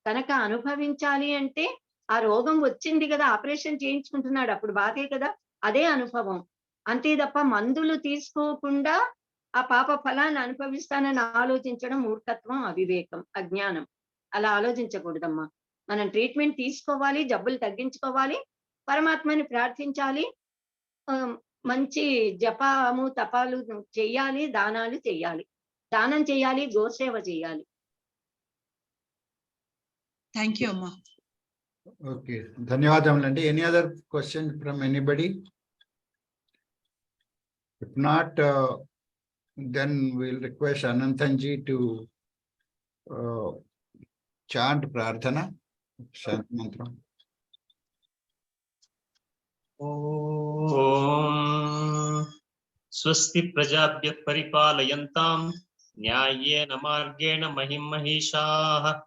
కనుక అనుభవించాలి అంటే ఆ రోగం వచ్చింది కదా, ఆపరేషన్ చేయించుకుంటున్నాడు, అప్పుడు బాధే కదా, అదే అనుభవం. అంతే తప్ప మందులు తీసుకోకుండా ఆ పాప ఫలాన్ని అనుభవిస్తానని ఆలోచించడం మూర్ఖత్వం, అవివేకం, అజ్ఞానం. అలా ఆలోచించకూడదమ్మా. మనం ట్రీట్మెంట్ తీసుకోవాలి, జబ్బులు తగ్గించుకోవాలి, పరమాత్మని ప్రార్థించాలి, మంచి జపము తపాలు చెయ్యాలి, దానాలు చెయ్యాలి, దానం చేయాలి, గోసేవ చేయాలి. థ్యాంక్ యూ అమ్మా. ఓకే, ధన్యవాదములండి. Any other question from anybody? If not, then we'll request Anantanji to chant prarthana, Shanti mantra. Om Swasti Prajabhyah Paripaalayantam Nyayena Margena Mahim Mahishah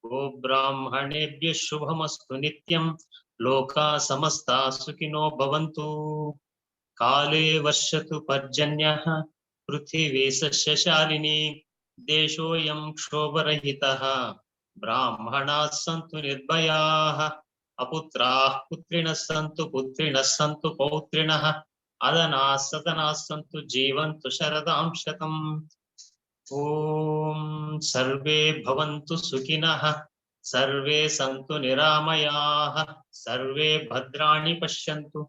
Go Brahmanebhyah Shubhamastu Nityam Loka Samasta Sukhino Bhavantu Kale Varshatu Parjanyah Prithvi Sashyashalini Deshoyam Kshobarahitah Brahmanas Santu Nirbhayah Aputrah Putrinas Santu Pautrinah Adanas Satanas Santu Jivantu Sharadam Shatam. Om Sarve Bhavantu Sukhinah Sarve Santu Niramayah Sarve Bhadrani Pashyantu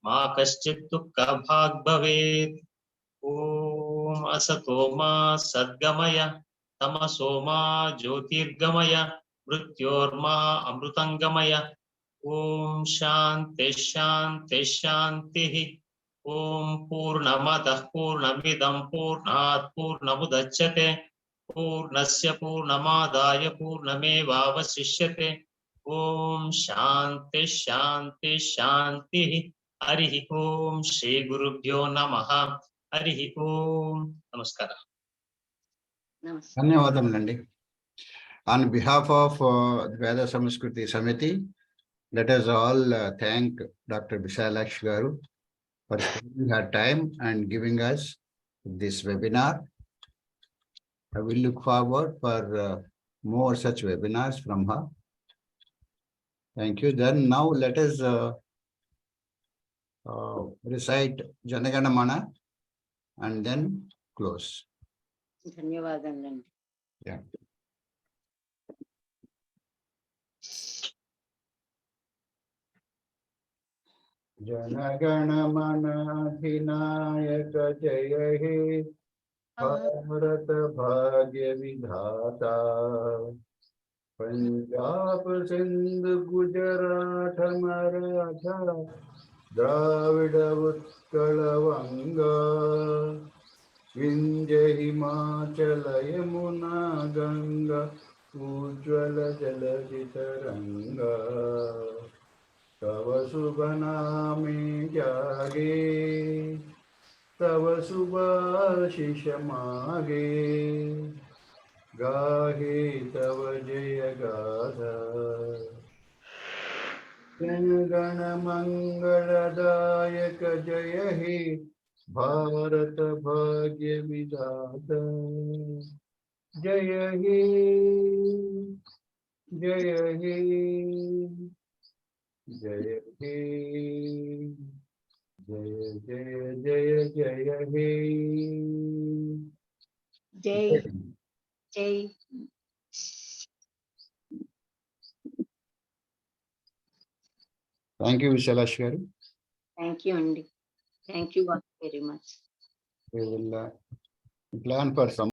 Ma Kaschit Dukkha Bhag Bhavet. Om Asato Ma Sadgamaya Tamaso Ma Jyotirgamaya Mrityorma Amrutangamaya. Om Shanti Shanti Shanti. Om Purnamadah Purnamidam Purnat Purnamudachyate Purnasya Purnamadaya Purnamevavasishyate. Om Shanti Shanti Shanti. Harihi Om. Shri Gurubhyo Namaha. Harihi Om. Namaskara. ధన్యవాదములండి. On behalf of Veda Samskruti Samiti, let us all thank Dr. Visalakshi garu for spending her time and giving us this webinar. I will look forward for more such webinars from her. Thank you. Then now let us recite Janagana Mana and then close. ధన్యవాదాలండి. Yeah. Janagana Mana Adhinayaka Jaya He Bharat भाग्य विधाता पंजाब सिंध गुजरात मराठा द्राविड उत्कल वंगा विंध्य हिमाचल यमुना गंगा उज्ज्वल जलधि तरंगा तव शुभ नामे जागे तव शुभाशिष मागे गाहे तव जय गाथा जन गण मंगलदायक जय हे भारत भाग्य विधाता जय हे जय हे जय हे जय जय जय जय हे जय जय Thank you, Visalakshi garu. Thank you, Andy. Thank you all very much. We will plan for some